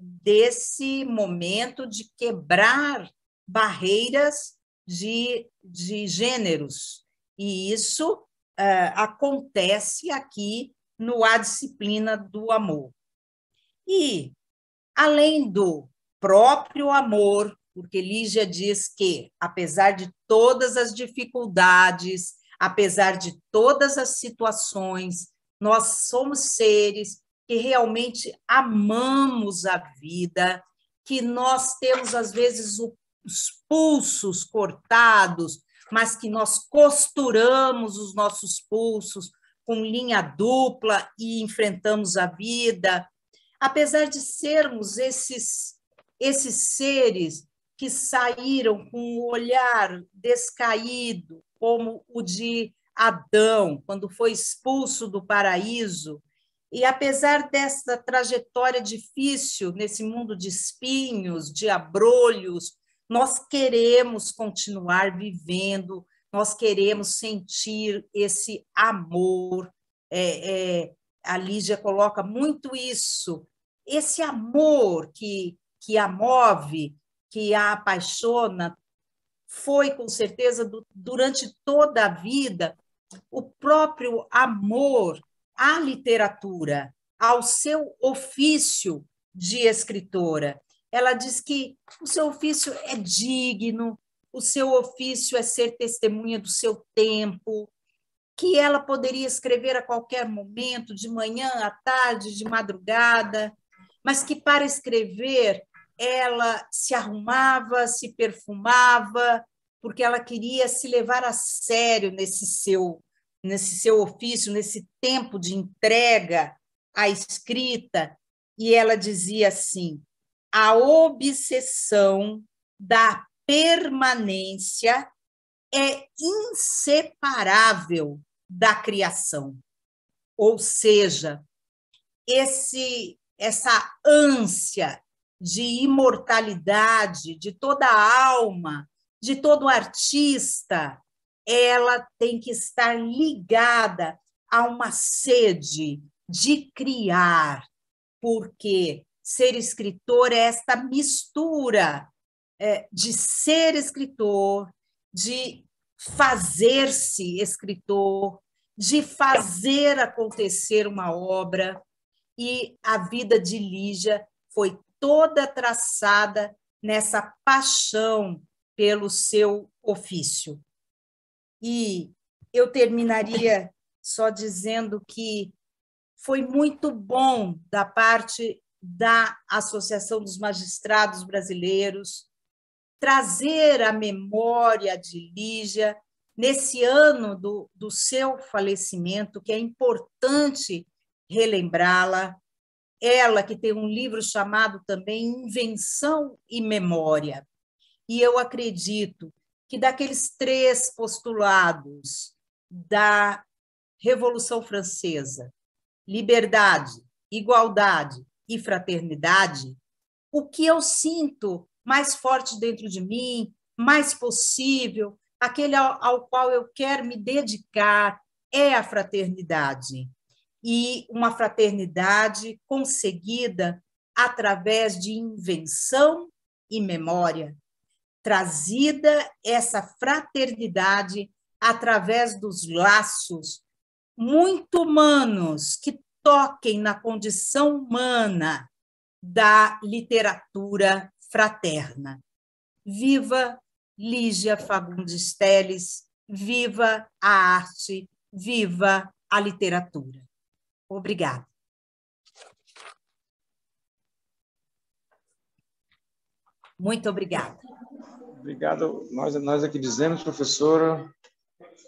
desse momento de quebrar barreiras de gêneros, e isso acontece aqui no A Disciplina do Amor. E, além do próprio amor, porque Lígia diz que, apesar de todas as dificuldades, apesar de todas as situações, nós somos seres que realmente amamos a vida, que nós temos, às vezes, os pulsos cortados, mas que nós costuramos os nossos pulsos com linha dupla e enfrentamos a vida. Apesar de sermos esses seres que saíram com o olhar descaído, como o de Adão, quando foi expulso do paraíso, e apesar dessa trajetória difícil nesse mundo de espinhos, de abrolhos, nós queremos continuar vivendo, nós queremos sentir esse amor. A Lígia coloca muito isso, esse amor que a move, que a apaixona, foi, com certeza, durante toda a vida, o próprio amor à literatura, ao seu ofício de escritora. Ela diz que o seu ofício é digno, o seu ofício é ser testemunha do seu tempo, que ela poderia escrever a qualquer momento, de manhã, à tarde, de madrugada, mas que, para escrever, ela se arrumava, se perfumava, porque ela queria se levar a sério nesse seu ofício, nesse tempo de entrega à escrita. E ela dizia assim: a obsessão da permanência é inseparável da criação. Ou seja, essa ânsia de imortalidade de toda a alma, de todo artista, ela tem que estar ligada a uma sede de criar, porque ser escritor é esta mistura de ser escritor, de fazer-se escritor, de fazer acontecer uma obra. E a vida de Lígia foi toda traçada nessa paixão pelo seu ofício. E eu terminaria só dizendo que foi muito bom da parte da Associação dos Magistrados Brasileiros trazer a memória de Lígia nesse ano do seu falecimento, que é importante relembrá-la. Ela que tem um livro chamado também Invenção e Memória. E eu acredito que daqueles 3 postulados da Revolução Francesa, liberdade, igualdade e fraternidade, o que eu sinto mais forte dentro de mim, mais possível, aquele ao qual eu quero me dedicar, é a fraternidade. E uma fraternidade conseguida através de invenção e memória, trazida essa fraternidade através dos laços muito humanos que toquem na condição humana, da literatura fraterna. Viva Lígia Fagundes Telles, viva a arte, viva a literatura. Obrigada. Muito obrigada. Obrigado. Nós aqui dizemos, professora,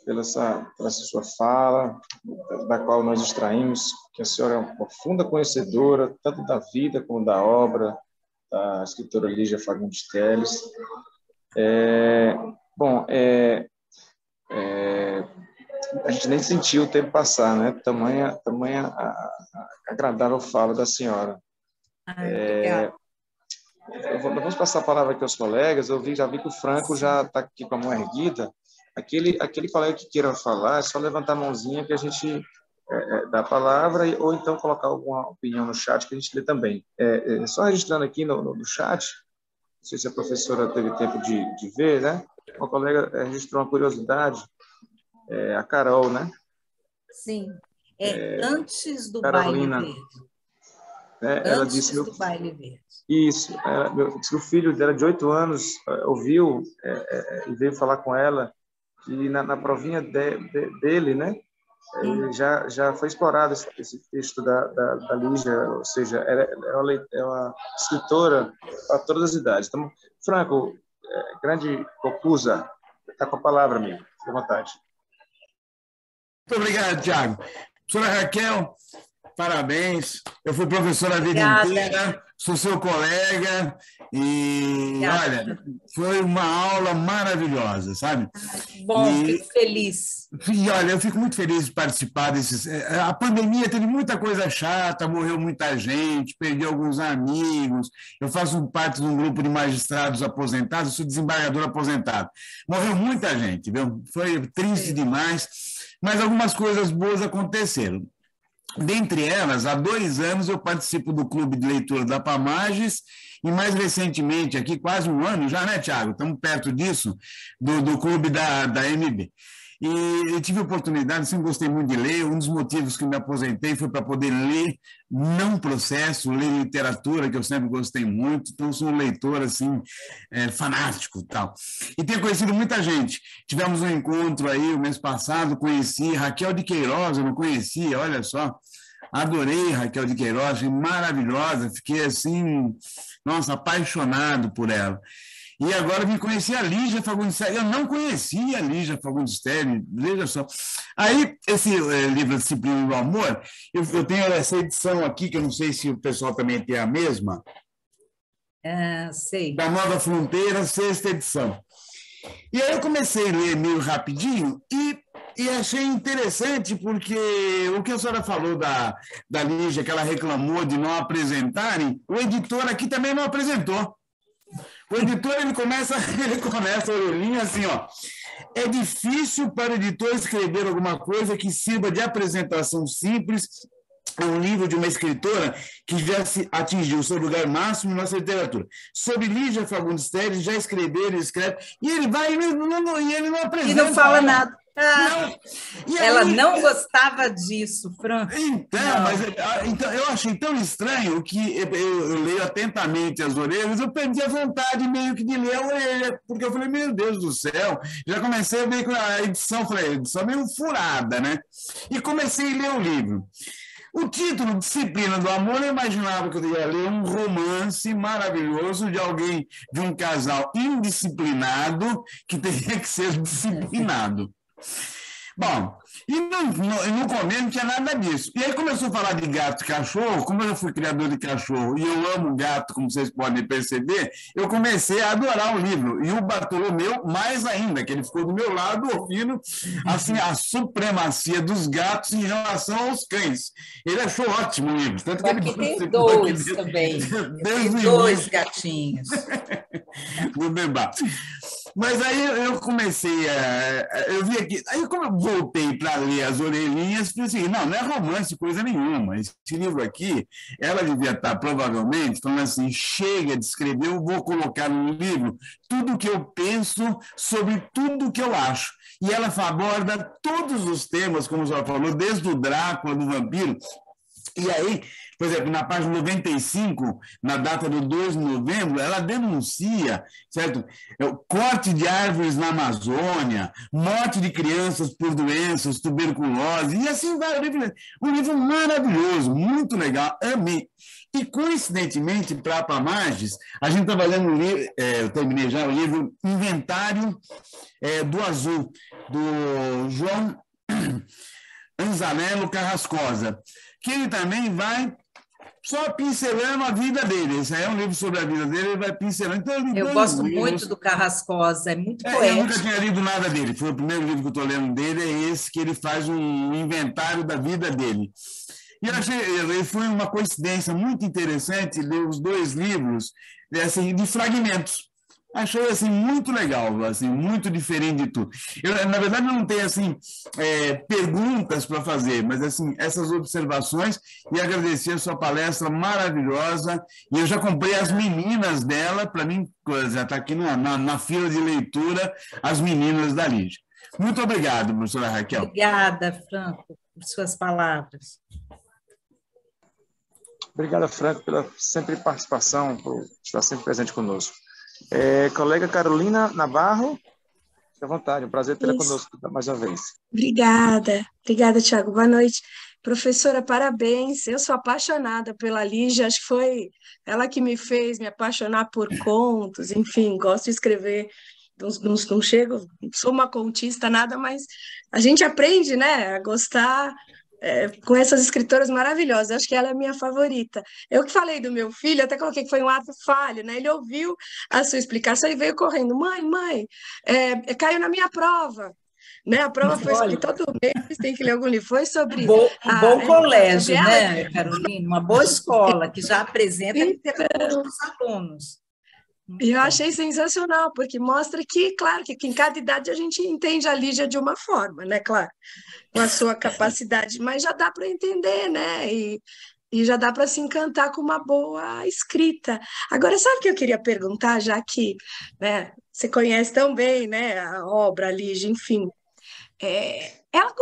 pela essa sua fala, da qual nós extraímos que a senhora é uma profunda conhecedora, tanto da vida como da obra da escritora Lígia Fagundes Telles. A gente nem sentiu o tempo passar, né? Tamanha agradável fala da senhora. Vamos passar a palavra aqui aos colegas. Já vi que o Franco já está aqui com a mão erguida. Aquele colega que queira falar, é só levantar a mãozinha que a gente dá a palavra, ou então colocar alguma opinião no chat que a gente lê também. Só registrando aqui no chat, não sei se a professora teve tempo de ver, né? Uma colega registrou uma curiosidade, a Carol, né? Sim, antes do Carolina, baile verde. Ela disse do baile verde. Isso, disse que o filho dela, de 8 anos, ouviu e veio falar com ela que na provinha dele, né? Já foi explorado esse texto da Lígia, ou seja, é uma escritora para todas as idades. Então, Franco, grande Cocusa, está com a palavra, amigo. Fique à vontade. Muito obrigado, Tiago. Professora Raquel, parabéns. Eu fui professor a vida inteira, sou seu colega e, olha, foi uma aula maravilhosa, sabe? Bom, fico feliz. E, olha, eu fico muito feliz de participar desses... A pandemia teve muita coisa chata, morreu muita gente, perdi alguns amigos. Eu faço parte de um grupo de magistrados aposentados, sou desembargador aposentado. Morreu muita gente, viu? Foi triste demais, mas algumas coisas boas aconteceram. Dentre elas, há 2 anos eu participo do Clube de Leitura da Pamages e, mais recentemente, aqui quase 1 ano já, né, Tiago? Estamos perto disso, do Clube da MB. E eu tive a oportunidade, sempre gostei muito de ler, um dos motivos que me aposentei foi para poder ler, não processo, ler literatura, que eu sempre gostei muito, então sou um leitor, assim, fanático e tal. E tenho conhecido muita gente. Tivemos um encontro aí o mês passado, conheci Raquel de Queiroz, eu não conhecia, olha só. Adorei Raquel de Queiroz, maravilhosa, fiquei assim, nossa, apaixonado por ela. E agora vim conhecer a Lígia Fagundes Telles. Eu não conhecia a Lígia Fagundes Telles, veja só. Aí, esse livro Disciplina do Amor, eu tenho essa edição aqui, que eu não sei se o pessoal também tem a mesma. Sei. Da Nova Fronteira, 6ª edição. E aí eu comecei a ler meio rapidinho e achei interessante, porque o que a senhora falou da Lígia, que ela reclamou de não apresentarem, o editor aqui também não apresentou. O editor, ele começa a orelhinha assim, ó. É difícil para o editor escrever alguma coisa que sirva de apresentação simples. É um livro de uma escritora que já atingiu o seu lugar máximo em nossa literatura. Sobre Lígia Fagundes Telles, já escreveu, ele escreve, e ele vai e ele não apresenta. E não fala nada. Ela aí, não gostava disso, Fran. Então, eu achei tão estranho que eu leio atentamente as orelhas, eu perdi a vontade meio que de ler a orelha, porque eu falei, meu Deus do céu, já comecei a ver com a edição, falei, a edição meio furada, né? E comecei a ler o livro. O título, Disciplina do Amor, eu imaginava que eu ia ler um romance maravilhoso de um casal indisciplinado que teria que ser disciplinado. Bom, e no começo não tinha nada disso. E aí começou a falar de gato e cachorro. Como eu fui criador de cachorro e eu amo gato, como vocês podem perceber, eu comecei a adorar o livro. E o Bartolomeu, mais ainda, que ele ficou do meu lado ouvindo assim, a supremacia dos gatos em relação aos cães. Ele achou ótimo o livro. Tanto que aqui tem 2 também. Tem 2 gatinhos. No debate. Mas aí eu comecei eu vi aqui, aí como eu voltei para ler as orelhinhas, falei assim, não é romance, coisa nenhuma, esse livro aqui, ela devia estar provavelmente falando assim, chega de escrever, eu vou colocar no livro tudo o que eu penso sobre tudo o que eu acho. E ela aborda todos os temas, como a senhora falou, desde o Drácula, do vampiro, E aí, por exemplo, na página 95, na data do 2 de novembro, ela denuncia, certo? O corte de árvores na Amazônia, morte de crianças por doenças, tuberculose, e assim vai. Um livro maravilhoso, muito legal, amei. E, coincidentemente, para a Pamages, a gente estava lendo um livro, eu terminei já o livro Inventário do Azul, do João Anzanello Carrascosa, que ele também vai só pincelando a vida dele. Esse aí é um livro sobre a vida dele, ele vai pincelando. Então, Eu gosto muito do Carrascosa, é muito eu poético. nunca tinha lido nada dele. Foi o primeiro livro que eu estou lendo dele, é esse, que ele faz um inventário da vida dele. E eu achei, foi uma coincidência muito interessante ler os dois livros assim, de fragmentos. Achei assim, muito legal, assim, muito diferente de tudo. Na verdade, eu não tenho assim, perguntas para fazer, mas assim, essas observações, e agradecer a sua palestra maravilhosa. E eu já comprei as meninas dela, para mim, já está aqui na fila de leitura, as meninas da Lígia. Muito obrigado, professora Raquel. Obrigada, Franco, por suas palavras. Obrigado, Franco, pela sempre participação, por estar sempre presente conosco. Colega Carolina Navarro, fique à vontade, um prazer tê-la conosco mais uma vez. Obrigada, Tiago. Boa noite. Professora, parabéns. Eu sou apaixonada pela Lígia, acho que foi ela que me fez me apaixonar por contos, enfim, gosto de escrever. Não chego, não sou uma contista, nada, mas a gente aprende, né, a gostar com essas escritoras maravilhosas. Acho que ela é a minha favorita. Eu que falei do meu filho, até coloquei que foi um ato falho, né? Ele ouviu a sua explicação e veio correndo. Mãe, caiu na minha prova. Né? A prova foi sobre todo mês, tem que ler algum livro. Foi sobre. Um bom colégio, sobre né, Carolina? Uma boa escola que já apresenta literatura para os alunos. E eu achei sensacional, porque mostra que, claro, que em cada idade a gente entende a Lígia de uma forma, né? Claro, com a sua capacidade, mas já dá para entender, né? E já dá para se encantar com uma boa escrita. Agora, sabe o que eu queria perguntar, já que, né, você conhece tão bem, né, a obra, a Lígia, enfim. Ela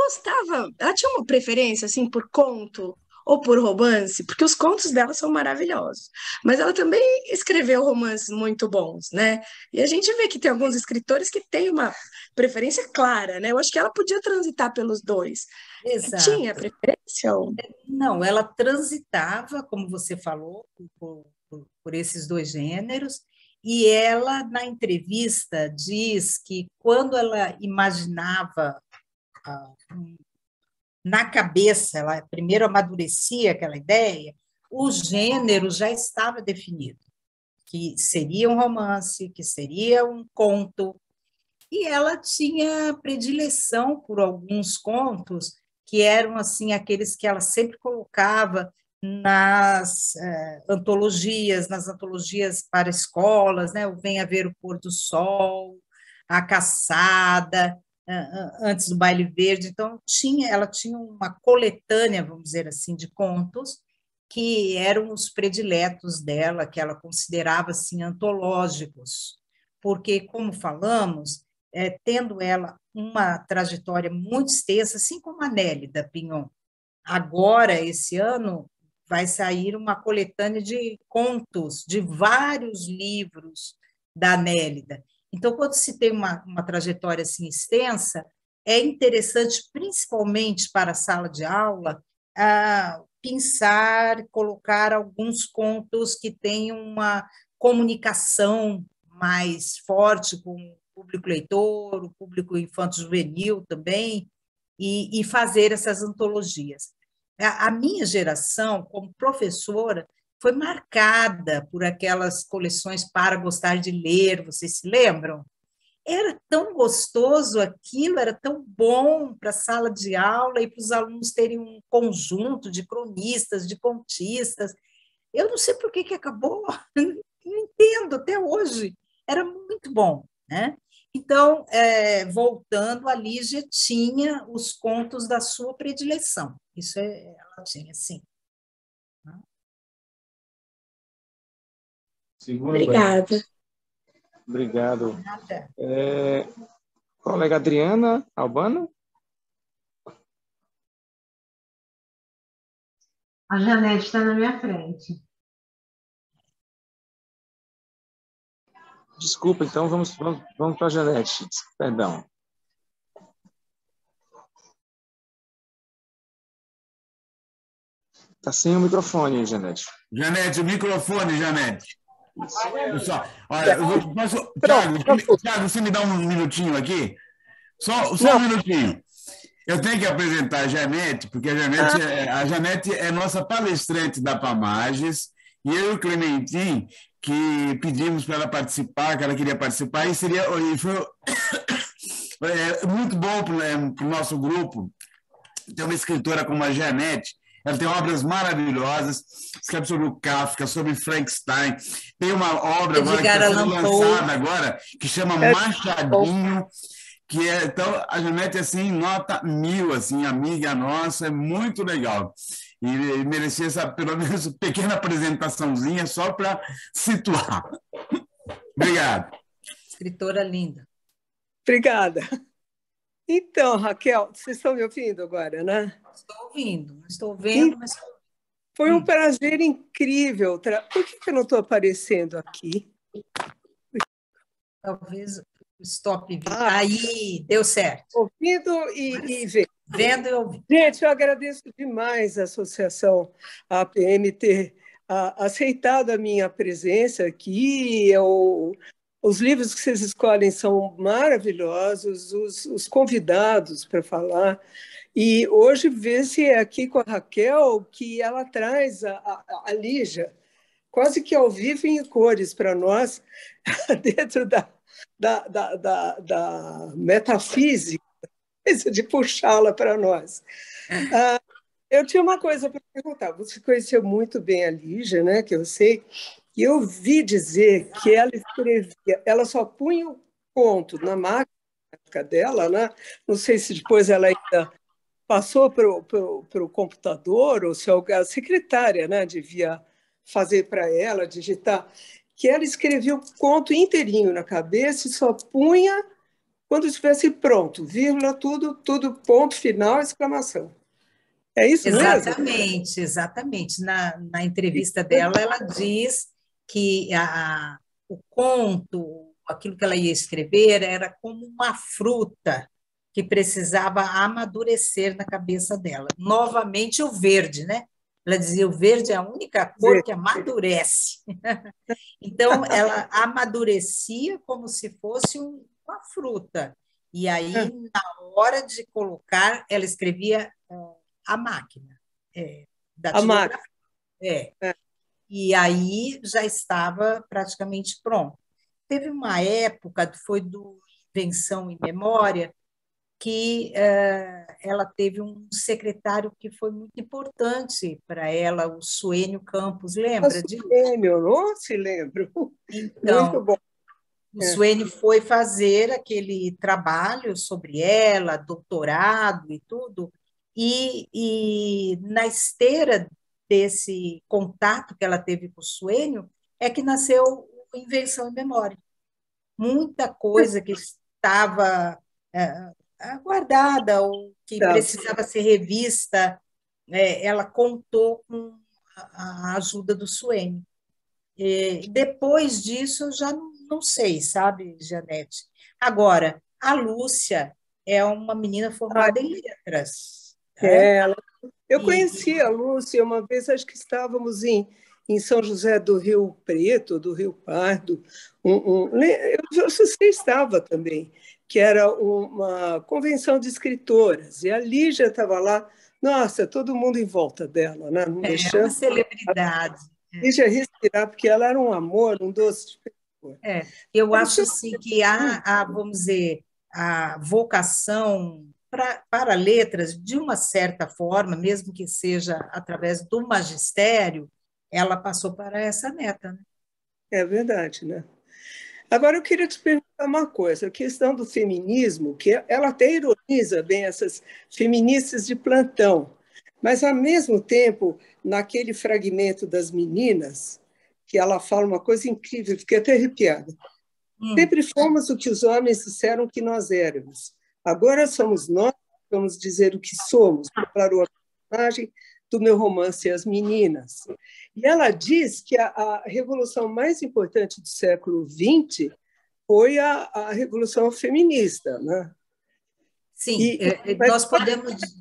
tinha uma preferência, assim, por conto ou por romance, porque os contos dela são maravilhosos, mas ela também escreveu romances muito bons, né? E a gente vê que tem alguns escritores que têm uma preferência clara, né? Eu acho que ela podia transitar pelos dois. Exato. Tinha preferência? Ou... Não, ela transitava, como você falou, por esses dois gêneros, e ela, na entrevista, diz que quando ela imaginava na cabeça, ela primeiro amadurecia aquela ideia, o gênero já estava definido, que seria um romance, que seria um conto, e ela tinha predileção por alguns contos que eram assim aqueles que ela sempre colocava nas antologias para escolas, né? O Venha Ver o Pôr do Sol, A Caçada, antes do Baile Verde. Então, ela tinha uma coletânea, vamos dizer assim, de contos que eram os prediletos dela, que ela considerava assim, antológicos, porque, como falamos, tendo ela uma trajetória muito extensa, assim como a Nélida Pinhon. Agora, esse ano, vai sair uma coletânea de contos, de vários livros da Nélida. Então, quando se tem uma trajetória assim extensa, é interessante, principalmente para a sala de aula, pensar, colocar alguns contos que tenham uma comunicação mais forte com o público leitor, o público infanto-juvenil também, e fazer essas antologias. A minha geração, como professora, foi marcada por aquelas coleções Para Gostar de Ler, vocês se lembram? Era tão gostoso aquilo, era tão bom para a sala de aula e para os alunos terem um conjunto de cronistas, de contistas. Eu não sei por que acabou, não entendo até hoje. Era muito bom, né? Então, voltando, a Lígia tinha os contos da sua predileção. Isso ela tinha, sim. Obrigada. Obrigado. Colega Adriana Albano? A Janete está na minha frente. Desculpa, então vamos para a Janete. Perdão. Está sem o microfone, Janete. Janete, o microfone, Janete. Pessoal, olha, Thiago, você me dá um minutinho aqui? Só um minutinho. Eu tenho que apresentar a Janete, porque a Janete é nossa palestrante da PAMAGES, e eu e o Clementim, que pedimos para ela participar, que ela queria participar, e foi muito bom para o nosso grupo ter uma escritora como a Janete. Ela tem obras maravilhosas, escreve sobre o Kafka, sobre Frankenstein. Tem uma obra agora que está sendo lançada agora, que chama Machadinho, então, a Janete, assim, nota 1000, assim, amiga nossa, é muito legal. E merecia pelo menos, pequena apresentaçãozinha só para situar. Obrigado. Escritora linda. Obrigada. Então, Raquel, vocês estão me ouvindo agora, né? Estou vendo, mas... Foi um prazer incrível. Por que eu não estou aparecendo aqui? Talvez... Stop. Aí, deu certo. Ouvindo e vendo. Vendo e ouvindo. Gente, eu agradeço demais a Associação APM ter aceitado a minha presença aqui. Os livros que vocês escolhem são maravilhosos, os convidados para falar. E hoje vê-se aqui com a Raquel que ela traz a Lígia quase que ao vivo em cores para nós, dentro da metafísica, de puxá-la para nós. Eu tinha uma coisa para perguntar. Você conheceu muito bem a Lígia, né, que eu sei, e eu ouvi dizer que ela escrevia, ela só punha o conto na máquina dela, né? Não sei se depois ela ainda passou para o computador, ou se a secretária, né, devia fazer para ela, digitar, que ela escrevia o conto inteirinho na cabeça e só punha quando estivesse pronto, vírgula, tudo, ponto final, exclamação. É isso mesmo? Exatamente. Na entrevista dela, ela diz que o conto, aquilo que ela ia escrever, era como uma fruta que precisava amadurecer na cabeça dela. Novamente, o verde, né? Ela dizia, o verde é a única cor que amadurece. Então, ela amadurecia como se fosse uma fruta. E aí, na hora de colocar, ela escrevia a máquina da tipografia. E aí já estava praticamente pronto. Teve uma época, foi do Invenção em Memória, que ela teve um secretário que foi muito importante para ela, o Suênio Campos, lembra disso? Suênio, não se lembro. Então, muito bom. O Suênio foi fazer aquele trabalho sobre ela, doutorado e tudo, e na esteira desse contato que ela teve com o Suênio, é que nasceu Invenção em Memória. Muita coisa que estava guardada ou que precisava ser revista, ela contou com a ajuda do Suênio. Depois disso, eu já não sei, sabe, Janete? Agora, a Lúcia é uma menina formada em letras. Eu conheci a Lúcia uma vez, acho que estávamos em São José do Rio Preto, do Rio Pardo. Você estava também, que era uma convenção de escritoras, e a Lígia estava lá. Nossa, todo mundo em volta dela, né? Não deixando uma celebridade. Lígia respirar, porque ela era um amor, um doce de pessoa. Eu acho assim, que vamos dizer, a vocação para letras, de uma certa forma, mesmo que seja através do magistério, ela passou para essa neta. Né? É verdade, né? Agora, eu queria te perguntar uma coisa, a questão do feminismo, que ela até ironiza bem essas feministas de plantão, mas, ao mesmo tempo, naquele fragmento das meninas, que ela fala uma coisa incrível, fiquei até arrepiada. Sempre fomos o que os homens disseram que nós éramos. Agora somos nós que vamos dizer o que somos, para o personagem do meu romance As Meninas. E ela diz que a revolução mais importante do século XX foi a revolução feminista, né? Sim,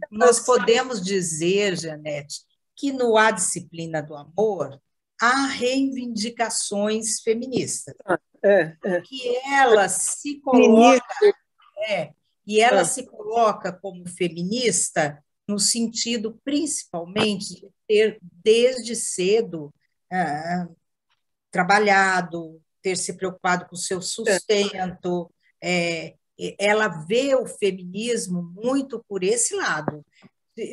nós podemos dizer, Janete, que no A Disciplina do Amor há reivindicações feministas, que ela se coloca, e ela se coloca como feminista no sentido, principalmente, de ter desde cedo trabalhado, ter se preocupado com o seu sustento. Ela vê o feminismo muito por esse lado,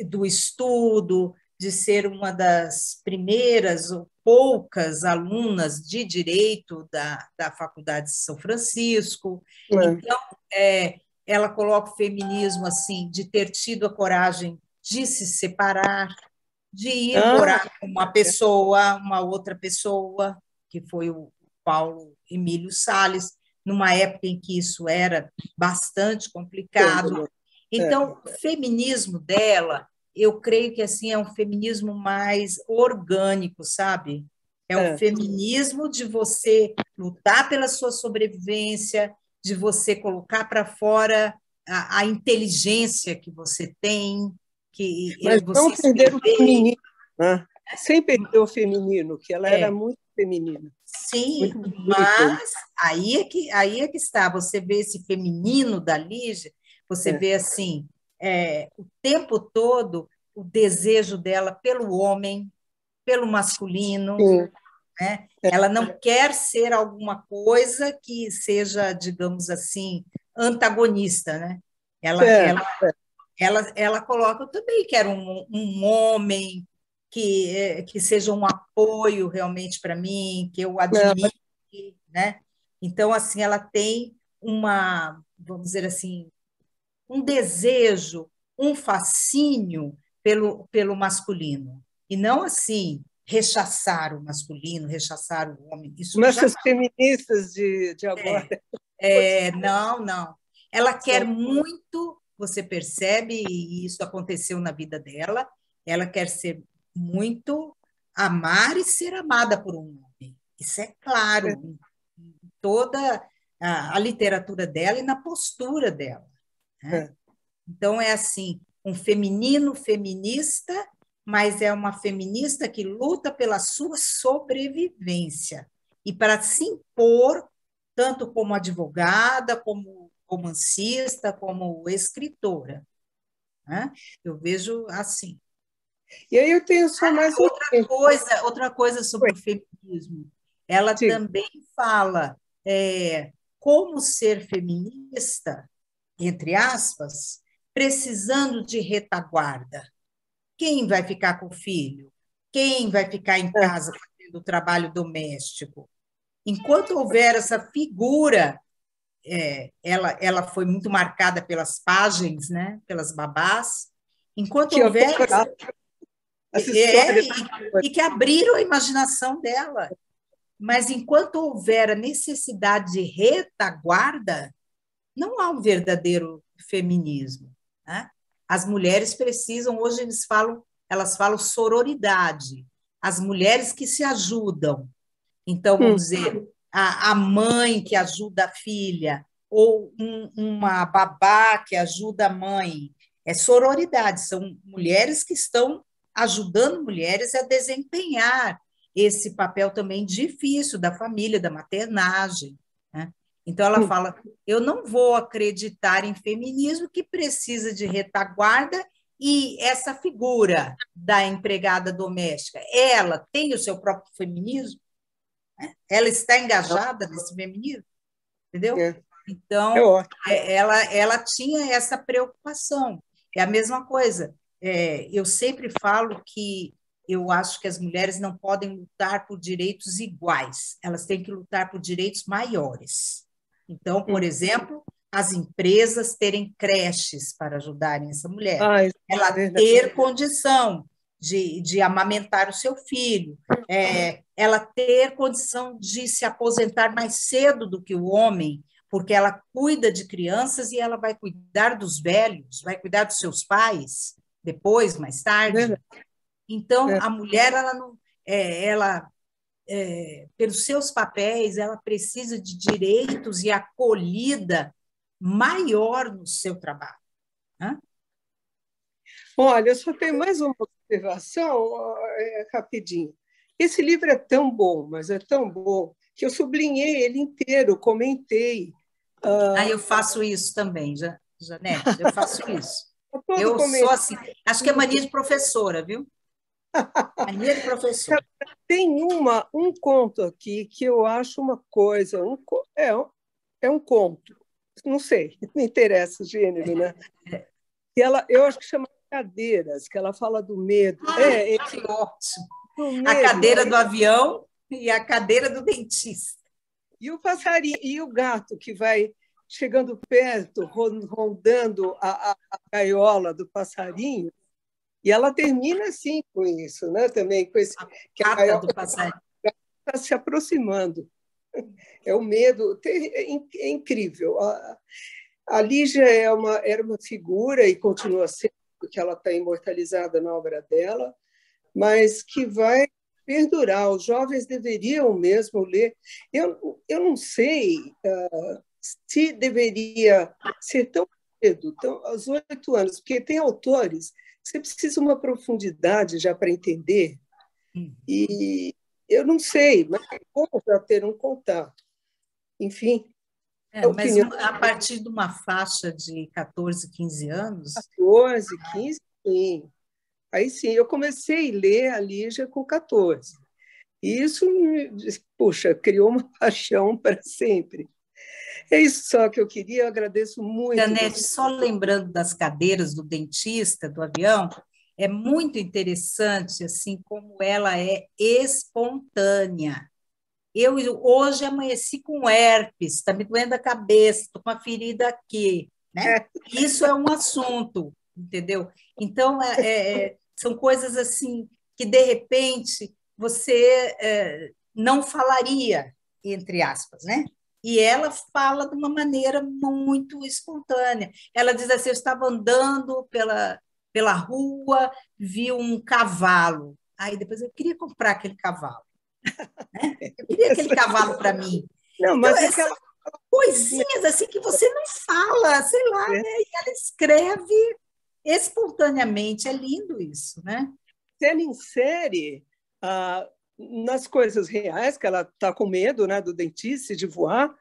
do estudo, de ser uma das primeiras ou poucas alunas de direito da Faculdade de São Francisco. Então, ela coloca o feminismo assim, de ter tido a coragem de se separar, de ir morar com uma outra pessoa, que foi o Paulo Emílio Salles, numa época em que isso era bastante complicado. Então, o feminismo dela, eu creio que assim é um feminismo mais orgânico, sabe? É um feminismo de você lutar pela sua sobrevivência, de você colocar para fora a inteligência que você tem, que mas você não perder o feminino, né? Sem perder o feminino, que ela era muito feminina. Sim, mas aí é que está. Você vê esse feminino da Lígia, você vê assim, o tempo todo o desejo dela pelo homem, pelo masculino, né? Ela não quer ser alguma coisa que seja, digamos assim, antagonista, né? Ela coloca, eu também quero um homem que seja um apoio realmente para mim, que eu admire, né? Então, assim, ela tem vamos dizer assim, um desejo, um fascínio pelo masculino, e não assim rechaçar o masculino, rechaçar o homem. Isso mas já essas feministas de agora. não. Ela quer muito, você percebe, e isso aconteceu na vida dela, ela quer ser muito, amar e ser amada por um homem. Isso é claro, em toda a literatura dela e na postura dela, né? Então, é assim, um feminino feminista, mas é uma feminista que luta pela sua sobrevivência e para se impor, tanto como advogada, como romancista, como escritora, né? Eu vejo assim. E aí eu tenho só mais outra coisa sobre o feminismo. Ela também fala como ser feminista, entre aspas, precisando de retaguarda. Quem vai ficar com o filho? Quem vai ficar em casa fazendo o trabalho doméstico? Enquanto houver essa figura, ela foi muito marcada pelas pajens, né? Pelas babás. Enquanto houver e que abriram a imaginação dela. Mas enquanto houver a necessidade de retaguarda, não há um verdadeiro feminismo, né? As mulheres precisam, hoje elas falam sororidade, as mulheres que se ajudam. Então, vamos dizer, a mãe que ajuda a filha, ou uma babá que ajuda a mãe. É sororidade, são mulheres que estão ajudando mulheres a desempenhar esse papel também difícil da família, da maternagem, né? Então, ela fala, eu não vou acreditar em feminismo que precisa de retaguarda e essa figura da empregada doméstica, ela tem o seu próprio feminismo? Ela está engajada nesse feminismo? Entendeu? Então, ela tinha essa preocupação. É a mesma coisa. Eu sempre falo que eu acho que as mulheres não podem lutar por direitos iguais, elas têm que lutar por direitos maiores. Então, por exemplo, as empresas terem creches para ajudarem essa mulher, ela ter condição de amamentar o seu filho, ela ter condição de se aposentar mais cedo do que o homem, porque ela cuida de crianças e ela vai cuidar dos velhos, vai cuidar dos seus pais depois, mais tarde. Então, a mulher, ela não, pelos seus papéis, ela precisa de direitos e acolhida maior no seu trabalho, né? Olha, eu só tenho mais uma observação, rapidinho. Esse livro é tão bom, mas é tão bom, que eu sublinhei ele inteiro, comentei. Eu faço isso também, Janete, eu faço isso. Todo Eu sou comentário. assim, acho que é mania de professora, viu? Mania de professora. Tem um conto aqui que eu acho uma coisa, é um conto, não sei, não interessa o gênero, né? Eu acho que chama Cadeiras, que ela fala do medo. Que ótimo. Do medo. A cadeira do avião e a cadeira do dentista. E o passarinho, e o gato que vai chegando perto, rondando a gaiola do passarinho, e ela termina assim com isso, né? Também com esse que a gaiola do passarinho está se aproximando. É o medo, é incrível. A Lígia era uma figura e continua sendo, porque ela está imortalizada na obra dela, mas que vai perdurar. Os jovens deveriam mesmo ler. Eu não sei se deveria ser tão cedo, aos 8 anos, porque tem autores que você precisa de uma profundidade já para entender, e eu não sei, mas é bom já ter um contato. Enfim. Mas a partir de uma faixa de 14, 15 anos... 14, 15, sim. Aí sim, eu comecei a ler a Lígia com 14. E isso, puxa, criou uma paixão para sempre. É isso só que eu queria, eu agradeço muito. Janete, só lembrando das cadeiras do dentista, do avião, é muito interessante assim como ela é espontânea. Eu hoje amanheci com herpes, está me doendo a cabeça, estou com uma ferida aqui, né? Isso é um assunto, entendeu? Então, são coisas assim que, de repente, você não falaria, entre aspas, né? E ela fala de uma maneira muito espontânea. Ela diz assim, eu estava andando pela rua, vi um cavalo. Aí depois eu queria comprar aquele cavalo. Né? Eu queria aquele cavalo para mim. Não, mas então, essas coisinhas assim que você não fala, sei lá, né? E ela escreve espontaneamente. É lindo isso, né? Ela insere nas coisas reais, que ela está com medo, né, do dentista de voar,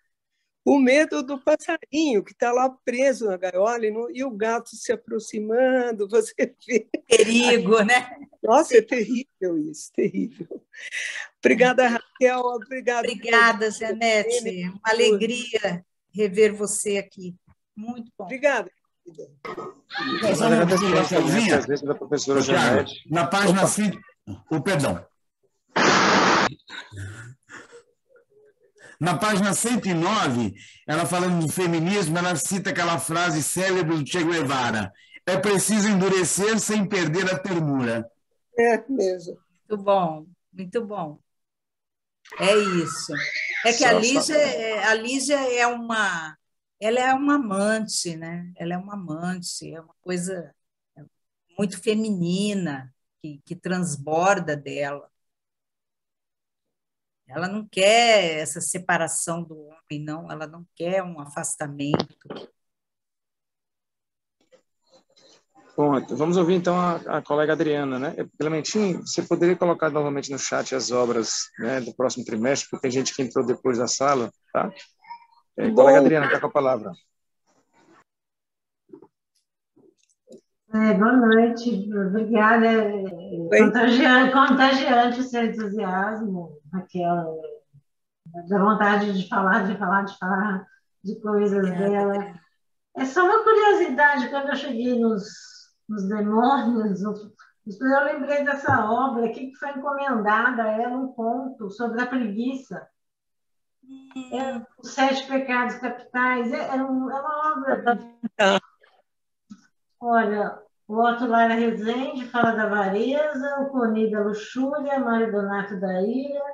o medo do passarinho que está lá preso na gaiola e o gato se aproximando, você vê. Perigo, né? Nossa, é terrível isso, terrível. Obrigada, Raquel. Obrigada, Janete. Uma alegria rever você aqui. Muito bom. Obrigada. Da professora Janete. Na página 5, perdão. Na página 109, ela falando de feminismo, ela cita aquela frase célebre do Che Guevara: é preciso endurecer sem perder a ternura. É mesmo. Muito bom, muito bom. É isso. É que a Lígia ela é uma amante, né? Ela é uma amante, é uma coisa muito feminina que transborda dela. Ela não quer essa separação do homem, não. Ela não quer um afastamento. Bom, vamos ouvir então a colega Adriana, né? Clementinho, você poderia colocar novamente no chat as obras, né, do próximo trimestre, porque tem gente que entrou depois da sala, tá? Colega Adriana, está com a palavra. Boa noite, obrigada. Contagiante o seu entusiasmo, Raquel, da vontade de falar de coisas dela. É só uma curiosidade, quando eu cheguei nos demônios, eu lembrei dessa obra aqui que foi encomendada a ela, um conto sobre a preguiça. Os 7 pecados capitais. É uma obra da... Olha, o Otto Lara Rezende fala da avareza, o Coni da luxúria, Mário Donato da ira.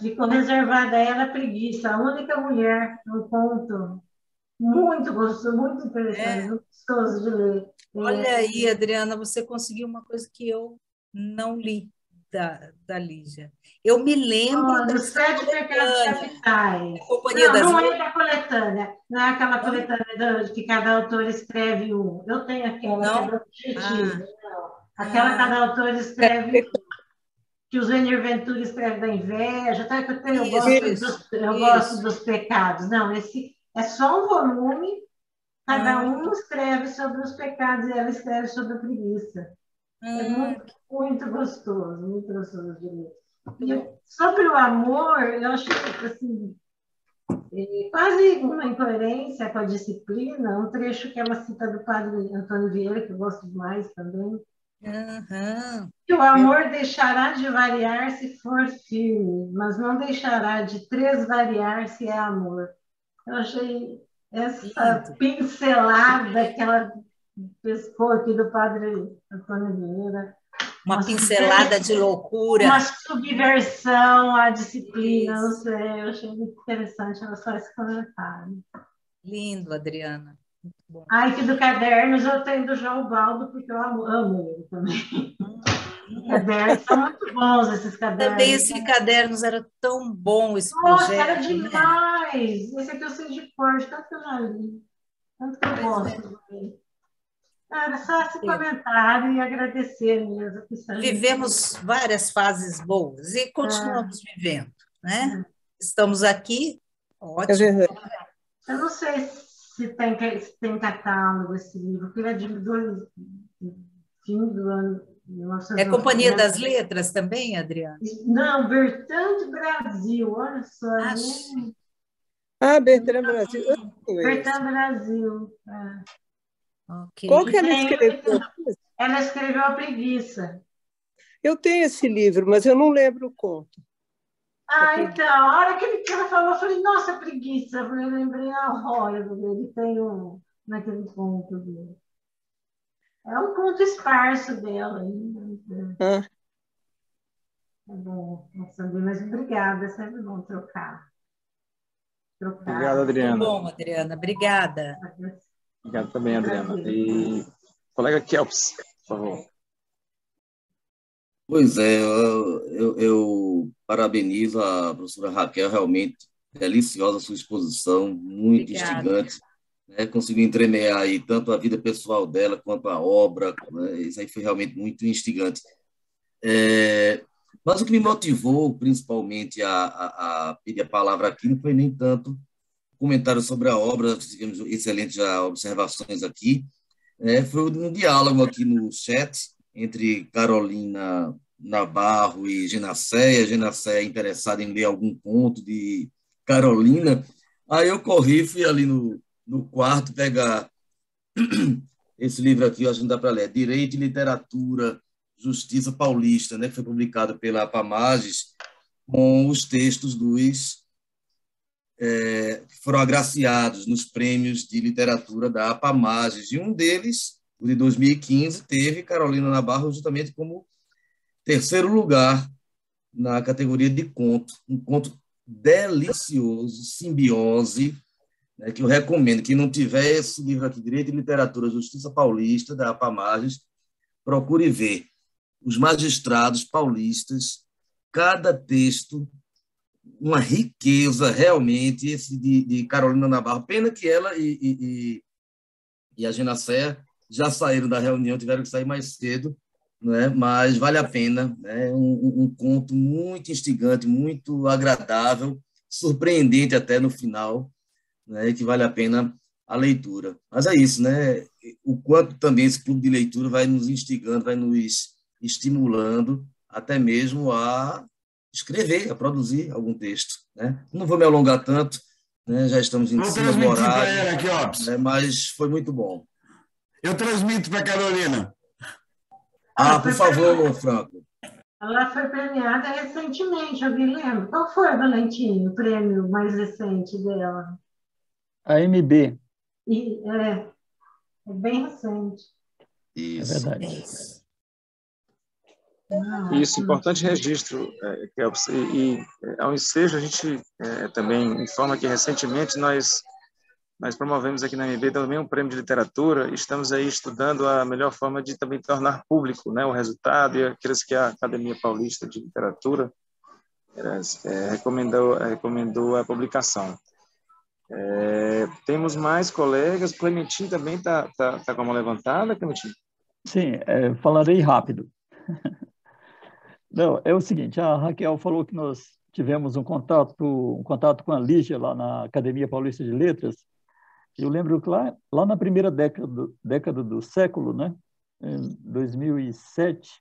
Ficou reservada a ela a preguiça, a única mulher, um conto muito gostoso, muito interessante, muito gostoso de ler. Olha aí, Adriana, você conseguiu uma coisa que eu Não li da Lígia. Eu me lembro Olha, Os Sete Pecados Capitais. da Companhia das Não é Letras. da coletânea. Não é aquela coletânea que cada autor escreve um. Eu tenho aquela, que é do Objetivo. Não. Aquela cada autor escreve um. Que o Zênio Ventura escreve da inveja. Até que eu gosto dos pecados. Não, esse é só um volume. Cada um escreve sobre os pecados e ela escreve sobre a preguiça. É muito gostoso de ler. E sobre o amor, eu acho assim, quase uma incoerência com a disciplina, um trecho que ela cita do padre Antônio Vieira, que eu gosto demais também. Que o amor deixará de variar se for firme, mas não deixará de tresvariar se é amor. Eu achei essa pincelada que ela pescou aqui do padre Antônio Vieira. Uma pincelada de loucura. Uma subversão à disciplina, não sei, eu achei muito interessante ela só esse comentário. Lindo, Adriana. Muito bom. Que do Cadernos eu tenho do João Baldo, porque eu amo ele também. Cadernos são muito bons, esses cadernos. Também esse Cadernos era tão bom, esse Nossa, projeto. era demais! Né? Esse aqui eu sei de cor, de tanto que eu já li. Tanto que eu gosto dele. Era só esse comentário e agradecer mesmo. Vivemos várias fases boas e continuamos vivendo, né? Estamos aqui, ótimo. Eu não sei se tem catálogo esse livro, porque ele é de fim do ano 1990. É Companhia das Letras também, Adriana? Não, Bertrand Brasil, olha só. Bertrand Brasil. Bertrand Brasil. Okay. Qual que ela escreveu? Ela escreveu A Preguiça. Eu tenho esse livro, mas eu não lembro o conto. Então, a hora que ela falou, eu falei, nossa, Preguiça. Eu lembrei a hora dele, tem naquele conto dele. É um conto esparso dela ainda. É bom, mas obrigada, é sempre bom trocar. Obrigado, Adriana. Muito bom, Adriana, obrigada. Obrigado também, Adriana. E colega Kelps, por favor. Pois é, eu parabenizo a professora Raquel, realmente deliciosa a sua exposição, muito instigante. Né? Conseguiu entremear aí tanto a vida pessoal dela quanto a obra, né? Isso aí foi realmente muito instigante. Mas o que me motivou, principalmente, a pedir a palavra aqui, não foi nem tanto comentário sobre a obra, tivemos excelentes observações aqui, foi um diálogo aqui no chat entre Carolina Navarro e Ginacéia. Ginacéia interessada em ler algum conto de Carolina. Aí eu corri, fui ali no quarto pegar esse livro aqui, eu acho que não dá para ler, Direito e Literatura, Justiça Paulista, né, que foi publicado pela Apamages, com os textos dos que foram agraciados nos prêmios de literatura da Apamages. E um deles, o de 2015, teve Carolina Navarro justamente como terceiro lugar na categoria de conto. Um conto delicioso, Simbiose, né, que eu recomendo. Quem não tiver esse livro aqui, Direito e Literatura, Justiça Paulista, da Apamages, procure ver. Os magistrados paulistas, cada texto, uma riqueza realmente, esse de Carolina Navarro. Pena que ela e a Ginacéia já saíram da reunião, tiveram que sair mais cedo, né? Mas vale a pena. É um conto muito instigante, muito agradável, surpreendente até no final, né? Que vale a pena a leitura. Mas é isso, né? O quanto também esse clube de leitura vai nos instigando, vai nos estimulando até mesmo a escrever, a produzir algum texto, né? Não vou me alongar tanto, né? Já estamos em cima do horário, aqui, né? Mas foi muito bom. Eu transmito para a Carolina. Por favor, Franco. Ela foi premiada recentemente, eu me lembro. Qual foi, Valentim, o prêmio mais recente dela? A MB. É bem recente. Isso. É verdade. Isso, importante registro, Kelps. E ao ensejo, a gente também informa que recentemente nós nós promovemos aqui na MB também um prêmio de literatura, e estamos aí estudando a melhor forma de também tornar público, né, o resultado, e aqueles que a Academia Paulista de Literatura recomendou a publicação. Temos mais colegas. Clementim também está com a mão levantada, Clementim? Sim, falarei rápido. Não, é o seguinte, a Raquel falou que nós tivemos um contato com a Lígia lá na Academia Paulista de Letras. Eu lembro que lá na primeira década do século, né, em 2007,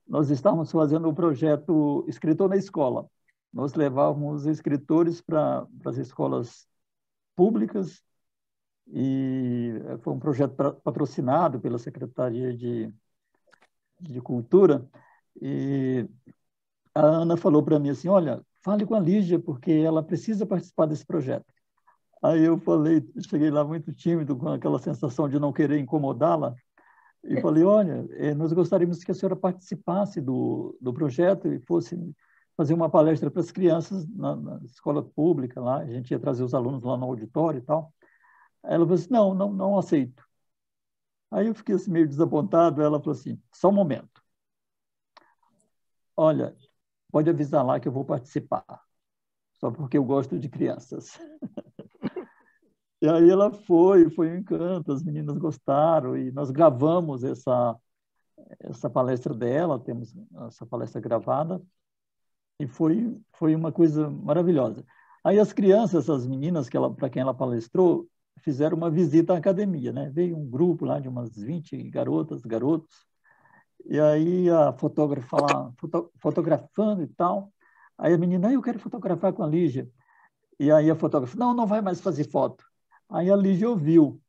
nós estávamos fazendo o projeto Escritor na Escola. Nós levávamos escritores para as escolas públicas e foi um projeto patrocinado pela Secretaria de Cultura. E a Ana falou para mim assim, olha, fale com a Lígia, porque ela precisa participar desse projeto. Aí eu cheguei lá muito tímido, com aquela sensação de não querer incomodá-la, e falei, olha, nós gostaríamos que a senhora participasse do projeto e fosse fazer uma palestra para as crianças na escola pública, lá, a gente ia trazer os alunos lá no auditório e tal. Aí ela falou assim, não aceito. Aí eu fiquei assim, meio desapontado, ela falou assim, só um momento. Olha, pode avisar lá que eu vou participar, só porque eu gosto de crianças. E aí ela foi um encanto, as meninas gostaram, e nós gravamos essa palestra dela, temos essa palestra gravada, e foi uma coisa maravilhosa. Aí as crianças, as meninas para quem ela palestrou, fizeram uma visita à academia, né? Veio um grupo lá de umas 20 garotos, e aí a fotógrafa lá, fotografando e tal. Aí a menina, eu quero fotografar com a Lígia. E aí a fotógrafa, não vai mais fazer foto. Aí a Lígia ouviu.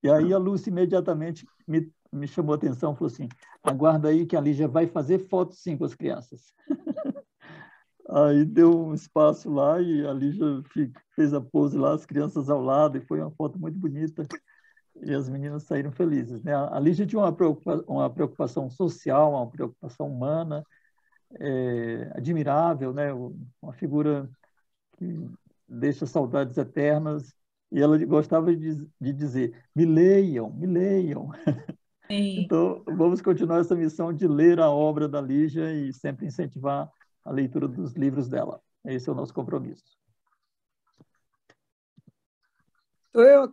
E aí a Lúcia imediatamente me chamou a atenção, falou assim, aguarda aí que a Lígia vai fazer foto sim com as crianças. Aí deu um espaço lá e a Lígia fez a pose lá, as crianças ao lado, e foi uma foto muito bonita. E as meninas saíram felizes, né? A Lígia tinha uma preocupação social, uma preocupação humana, admirável, né? Uma figura que deixa saudades eternas, e ela gostava de dizer, me leiam, me leiam. Sim. Então, vamos continuar essa missão de ler a obra da Lígia e sempre incentivar a leitura dos livros dela. Esse é o nosso compromisso. Eu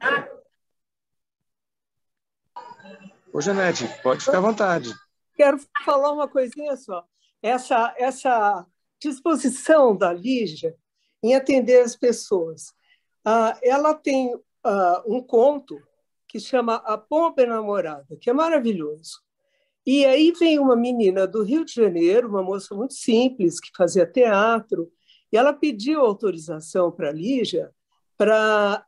Ô, Janete, pode ficar à vontade. quero falar uma coisinha só. Essa disposição da Lígia em atender as pessoas. Ela tem um conto que chama A Pomba Enamorada, que é maravilhoso. E aí vem uma menina do Rio de Janeiro, uma moça muito simples, que fazia teatro, e ela pediu autorização para a Lígia para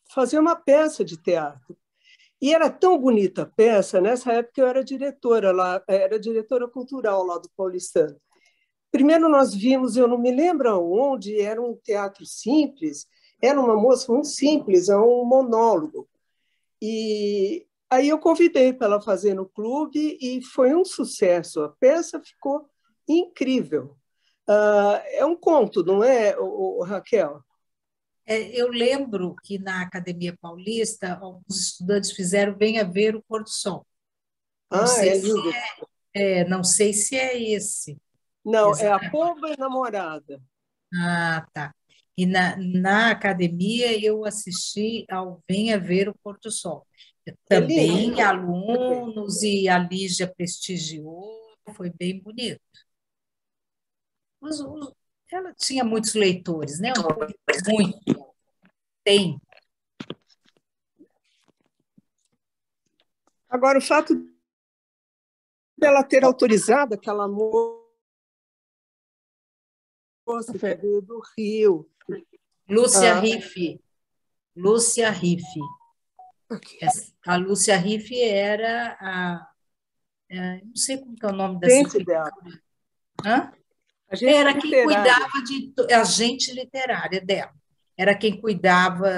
fazer uma peça de teatro. E era tão bonita a peça, nessa época eu era diretora lá, era diretora cultural lá do Paulistano. Primeiro nós vimos, eu não me lembro onde, era um teatro simples, era uma moça muito simples, é um monólogo. E aí eu convidei para ela fazer no clube e foi um sucesso. A peça ficou incrível. É um conto, não é, Raquel? Eu lembro que na Academia Paulista, alguns estudantes fizeram Venha Ver o Pôr do Sol. Não sei lindo. não sei se é esse. Não, Exatamente. é A Pomba Enamorada. Ah, tá. E na academia eu assisti ao Venha Ver o Pôr do Sol. Também lindo. alunos e a Lígia prestigiou, foi bem bonito. Ela tinha muitos leitores, né? Muito. Tem. Agora, o fato dela ter autorizado aquela moça que veio do Rio. Lúcia Riff. Lúcia Riff. A Lúcia Riff era não sei como é o nome dessa dela. Hã? Era quem cuidava a agente literária dela. Era quem cuidava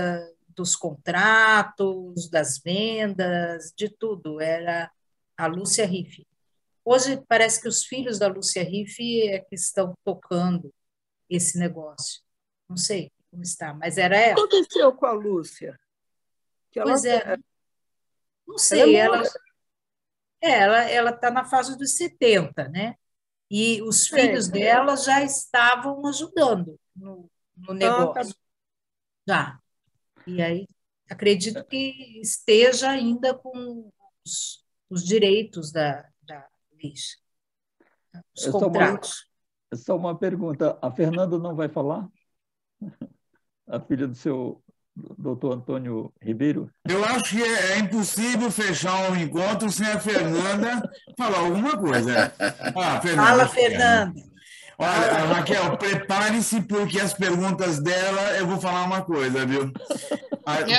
dos contratos, das vendas, de tudo. Era a Lúcia Riff. Hoje parece que os filhos da Lúcia Riff é que estão tocando esse negócio. Não sei. como está, mas era O que ela. aconteceu com a Lúcia? Que ela, Pois é, não sei, ela está na fase dos 70, né? E os filhos dela já estavam ajudando no negócio. Já. E aí, acredito que esteja ainda com os direitos da Lígia, os contratos. Só uma pergunta. A Fernanda não vai falar? A filha do seu doutor Antônio Ribeiro? Eu acho que é impossível fechar um encontro sem a Fernanda falar alguma coisa. Fala, Fernanda. Olha, Raquel, prepare-se, porque as perguntas dela, eu vou falar uma coisa, viu? O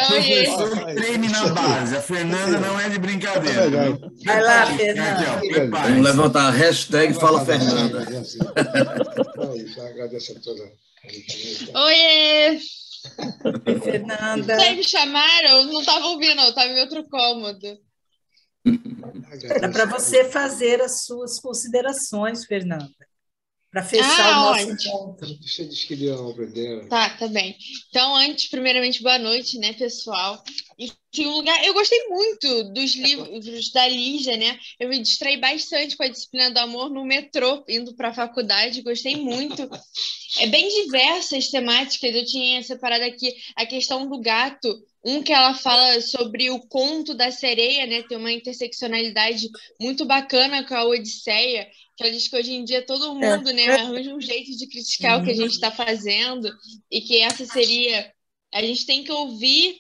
professor treine na base. A Fernanda não é de brincadeira. Vai lá, Fernanda. Raquel, vamos levantar a hashtag Fala Fernanda. Agradeço a toda. Oiê! Oi, Fernanda. Vocês me chamaram? Não estava ouvindo, eu estava em outro cômodo. Dá para você fazer as suas considerações, Fernanda, para fechar o nosso encontro. Deixa eu descrever a obra dela. Tá bem. Então, primeiramente, boa noite, né, pessoal? Enfim, eu gostei muito dos livros da Lígia, né? Eu me distraí bastante com a disciplina do amor no metrô, indo para a faculdade, gostei muito. É bem diversas temáticas, eu tinha separado aqui a questão do gato, que ela fala sobre o conto da sereia, né? Tem uma interseccionalidade muito bacana com a Odisseia, que ela diz que hoje em dia todo mundo, né, arranja um jeito de criticar o que a gente está fazendo, e que essa seria... A gente tem que ouvir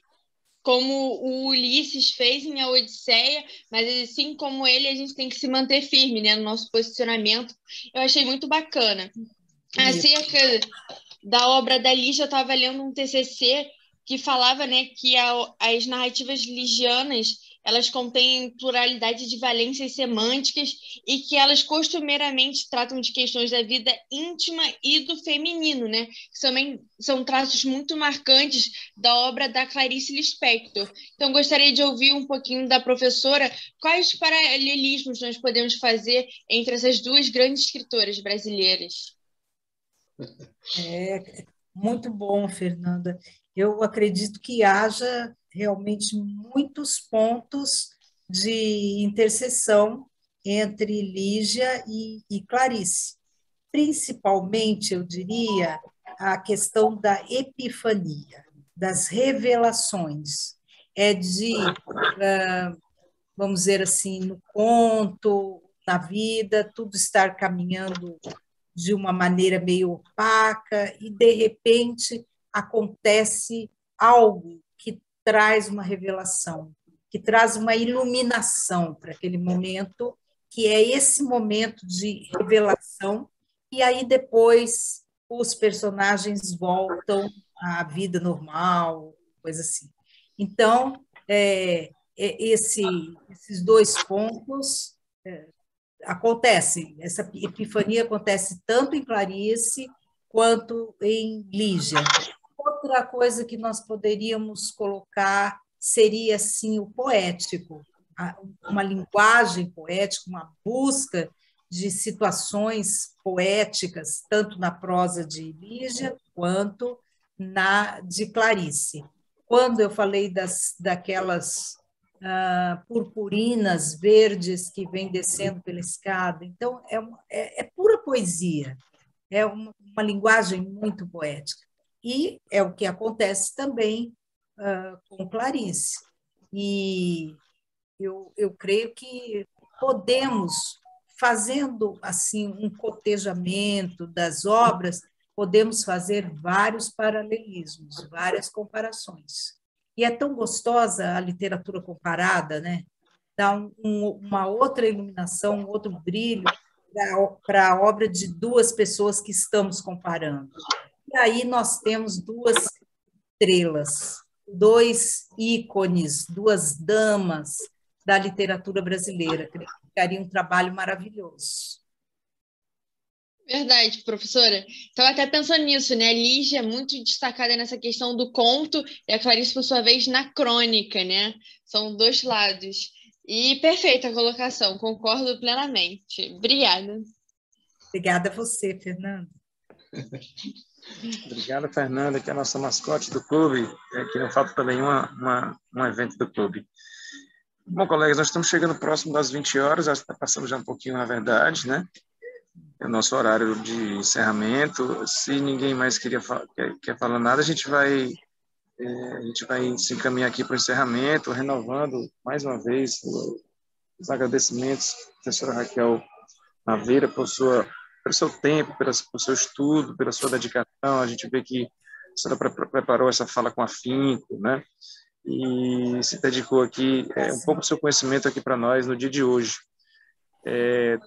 como o Ulisses fez em A Odisseia, mas assim como ele, a gente tem que se manter firme, né, no nosso posicionamento. Eu achei muito bacana. Acerca da obra da Lígia, eu estava lendo um TCC que falava, né, que as narrativas ligianas, elas contêm pluralidade de valências semânticas e que elas costumeiramente tratam de questões da vida íntima e do feminino, né? Que também são traços muito marcantes da obra da Clarice Lispector. Então, gostaria de ouvir um pouquinho da professora quais paralelismos nós podemos fazer entre essas duas grandes escritoras brasileiras. Muito bom, Fernanda. Eu acredito que haja realmente muitos pontos de interseção entre Lígia e Clarice. Principalmente, eu diria, a questão da epifania, das revelações. Vamos dizer assim, no conto, na vida, tudo estar caminhando de uma maneira meio opaca e, de repente, acontece algo que traz uma revelação, que traz uma iluminação para aquele momento, que é esse momento de revelação, e aí depois os personagens voltam à vida normal, coisa assim. Então, esses dois pontos acontecem, essa epifania acontece tanto em Clarice quanto em Lígia. Outra coisa que nós poderíamos colocar seria, assim, o poético, uma linguagem poética, uma busca de situações poéticas, tanto na prosa de Lígia quanto na de Clarice. Quando eu falei daquelas purpurinas verdes que vêm descendo pela escada, então é pura poesia, é uma linguagem muito poética. E é o que acontece também com Clarice. E eu creio que podemos, fazendo assim um cotejamento das obras, podemos fazer vários paralelismos, várias comparações. E é tão gostosa a literatura comparada, né? Dá uma outra iluminação, um outro brilho para a obra de duas pessoas que estamos comparando. E aí nós temos duas estrelas, dois ícones, duas damas da literatura brasileira, que ficaria um trabalho maravilhoso. Verdade, professora. Estava até pensando nisso, né? A Lígia é muito destacada nessa questão do conto e a Clarice, por sua vez, na crônica, né? São dois lados. E perfeita a colocação, concordo plenamente. Obrigada. Obrigada a você, Fernanda. Obrigado, Fernanda, que é a nossa mascote do clube, que não falta também um evento do clube. Bom, colegas, nós estamos chegando próximo das 20 horas, passamos já um pouquinho, na verdade, né? É o nosso horário de encerramento. Se ninguém mais quer falar nada, a gente vai se encaminhar aqui para o encerramento, renovando mais uma vez os agradecimentos, professora Raquel Naveira, pelo seu tempo, pelo seu estudo, pela sua dedicação. A gente vê que a senhora preparou essa fala com afinco, né? E se dedicou aqui um pouco do seu conhecimento aqui para nós no dia de hoje.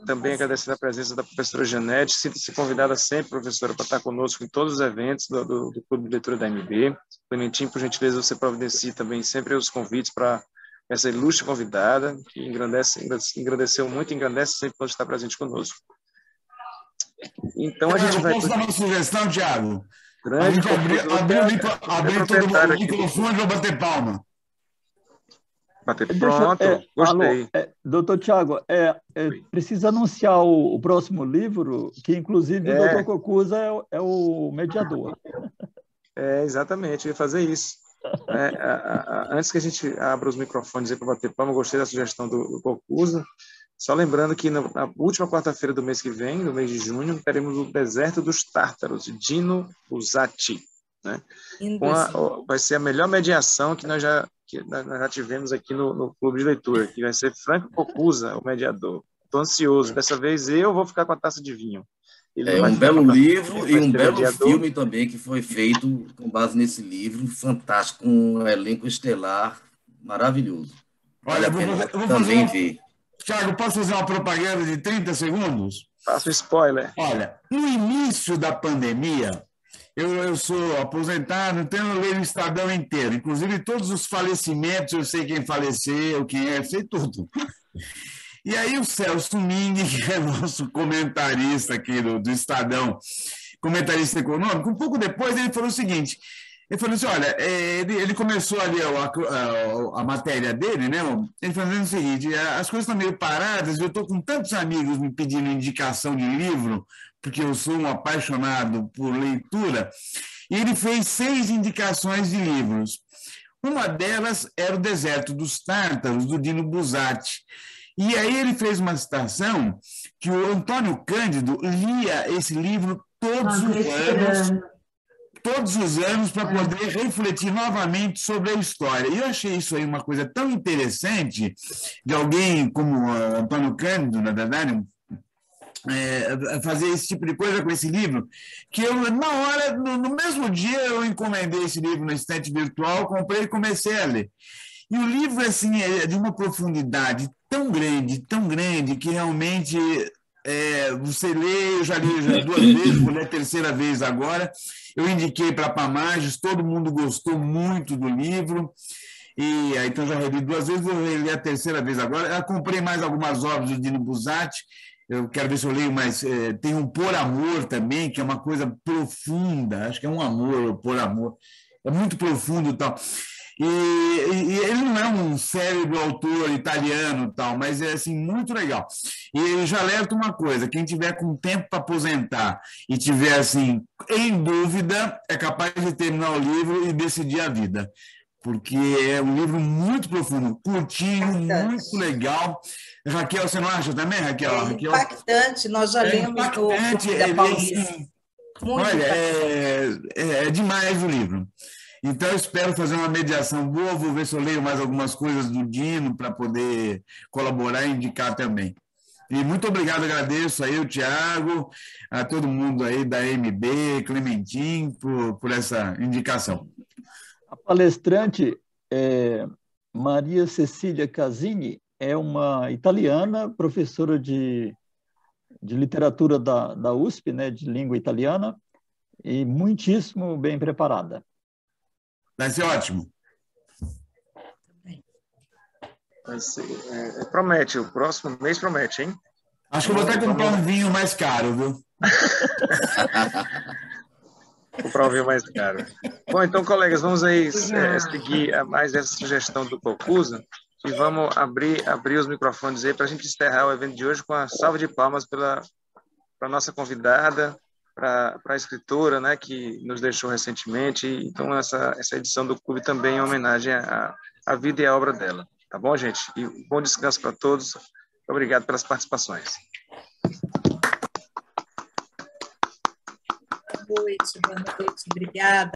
Também agradecendo a presença da professora Janete. Sinta-se convidada sempre, professora, para estar conosco em todos os eventos do Clube de Leitura da MB. Clementinho, por gentileza, você providencie também sempre os convites para essa ilustre convidada, que engrandeceu muito, engrandece sempre quando está presente conosco. Então, a gente vai... Posso dar uma sugestão, Tiago? A gente abrir todo o microfone e vou bater palma. Pronto, gostei. Doutor Tiago, precisa anunciar o próximo livro, que inclusive o doutor Cocuza é o mediador. Exatamente, eu ia fazer isso. Antes que a gente abra os microfones para bater palma, eu gostei da sugestão do Cocuza. Só lembrando que na última quarta-feira do mês que vem, no mês de junho, teremos o Deserto dos Tártaros, de Dino Buzzati, né? Vai ser a melhor mediação que nós já tivemos aqui no Clube de Leitura, que vai ser Franco Cocuza, o mediador. Estou ansioso. Dessa vez eu vou ficar com a taça de vinho. Um belo livro e um belo filme também que foi feito com base nesse livro, fantástico, com um elenco estelar maravilhoso. Olha, eu vou também ver. Tiago, posso fazer uma propaganda de 30 segundos? Faça spoiler. Olha, no início da pandemia, eu sou aposentado, então eu leio o Estadão inteiro. Inclusive, todos os falecimentos, eu sei quem faleceu, sei tudo. E aí o Celso Ming, que é nosso comentarista aqui do Estadão, comentarista econômico, um pouco depois ele falou o seguinte... Ele falou assim, olha, ele começou ali a matéria dele, né? Ele falou o seguinte, as coisas estão meio paradas, eu estou com tantos amigos me pedindo indicação de livro, porque eu sou um apaixonado por leitura, e ele fez 6 indicações de livros. Uma delas era O Deserto dos Tártaros, do Dino Buzzati. E aí ele fez uma citação que o Antônio Cândido lia esse livro todos os anos para poder refletir novamente sobre a história. E eu achei isso aí uma coisa tão interessante de alguém como Antônio Cândido, na verdade, fazer esse tipo de coisa com esse livro, que eu, na hora, no mesmo dia, eu encomendei esse livro na estante virtual, comprei e comecei a ler. E o livro assim, é de uma profundidade tão grande, que realmente... você lê, eu já li 2 vezes, vou ler a 3ª vez agora. Eu indiquei para a Pamages, todo mundo gostou muito do livro, e então já reli 2 vezes, vou ler a 3ª vez agora. Eu comprei mais algumas obras do Dino Buzzati, eu quero ver se eu leio mais. Tem um Por Amor também, que é uma coisa profunda, acho que é um amor, por amor, é muito profundo e tal. E ele não é um cérebro autor italiano, tal, mas é assim, muito legal. E já alerto uma coisa: quem tiver com tempo para aposentar e tiver assim, em dúvida, é capaz de terminar o livro e decidir a vida. Porque é um livro muito profundo, curtinho, muito legal. Raquel, você não acha também, Raquel? É impactante, nós já lemos impactante, olha, é demais o livro. Então, eu espero fazer uma mediação boa, vou ver se eu leio mais algumas coisas do Dino para poder colaborar e indicar também. E muito obrigado, agradeço aí o Tiago, a todo mundo aí da MB, Clementinho, por essa indicação. A palestrante Maria Cecília Casini é uma italiana, professora de literatura da USP, né, de língua italiana, e muitíssimo bem preparada. Vai ser ótimo. Vai ser, promete, o próximo mês promete, hein? Acho que eu vou até comprar um vinho mais caro, viu? Comprar um vinho mais caro. Bom, então, colegas, vamos aí seguir mais essa sugestão do Cocuza e vamos abrir os microfones aí para a gente encerrar o evento de hoje com a salva de palmas para a nossa convidada, para a escritora, né, que nos deixou recentemente. Então, essa edição do clube também é uma homenagem à vida e à obra dela. Tá bom, gente? E bom descanso para todos. Obrigado pelas participações. Boa noite, obrigada.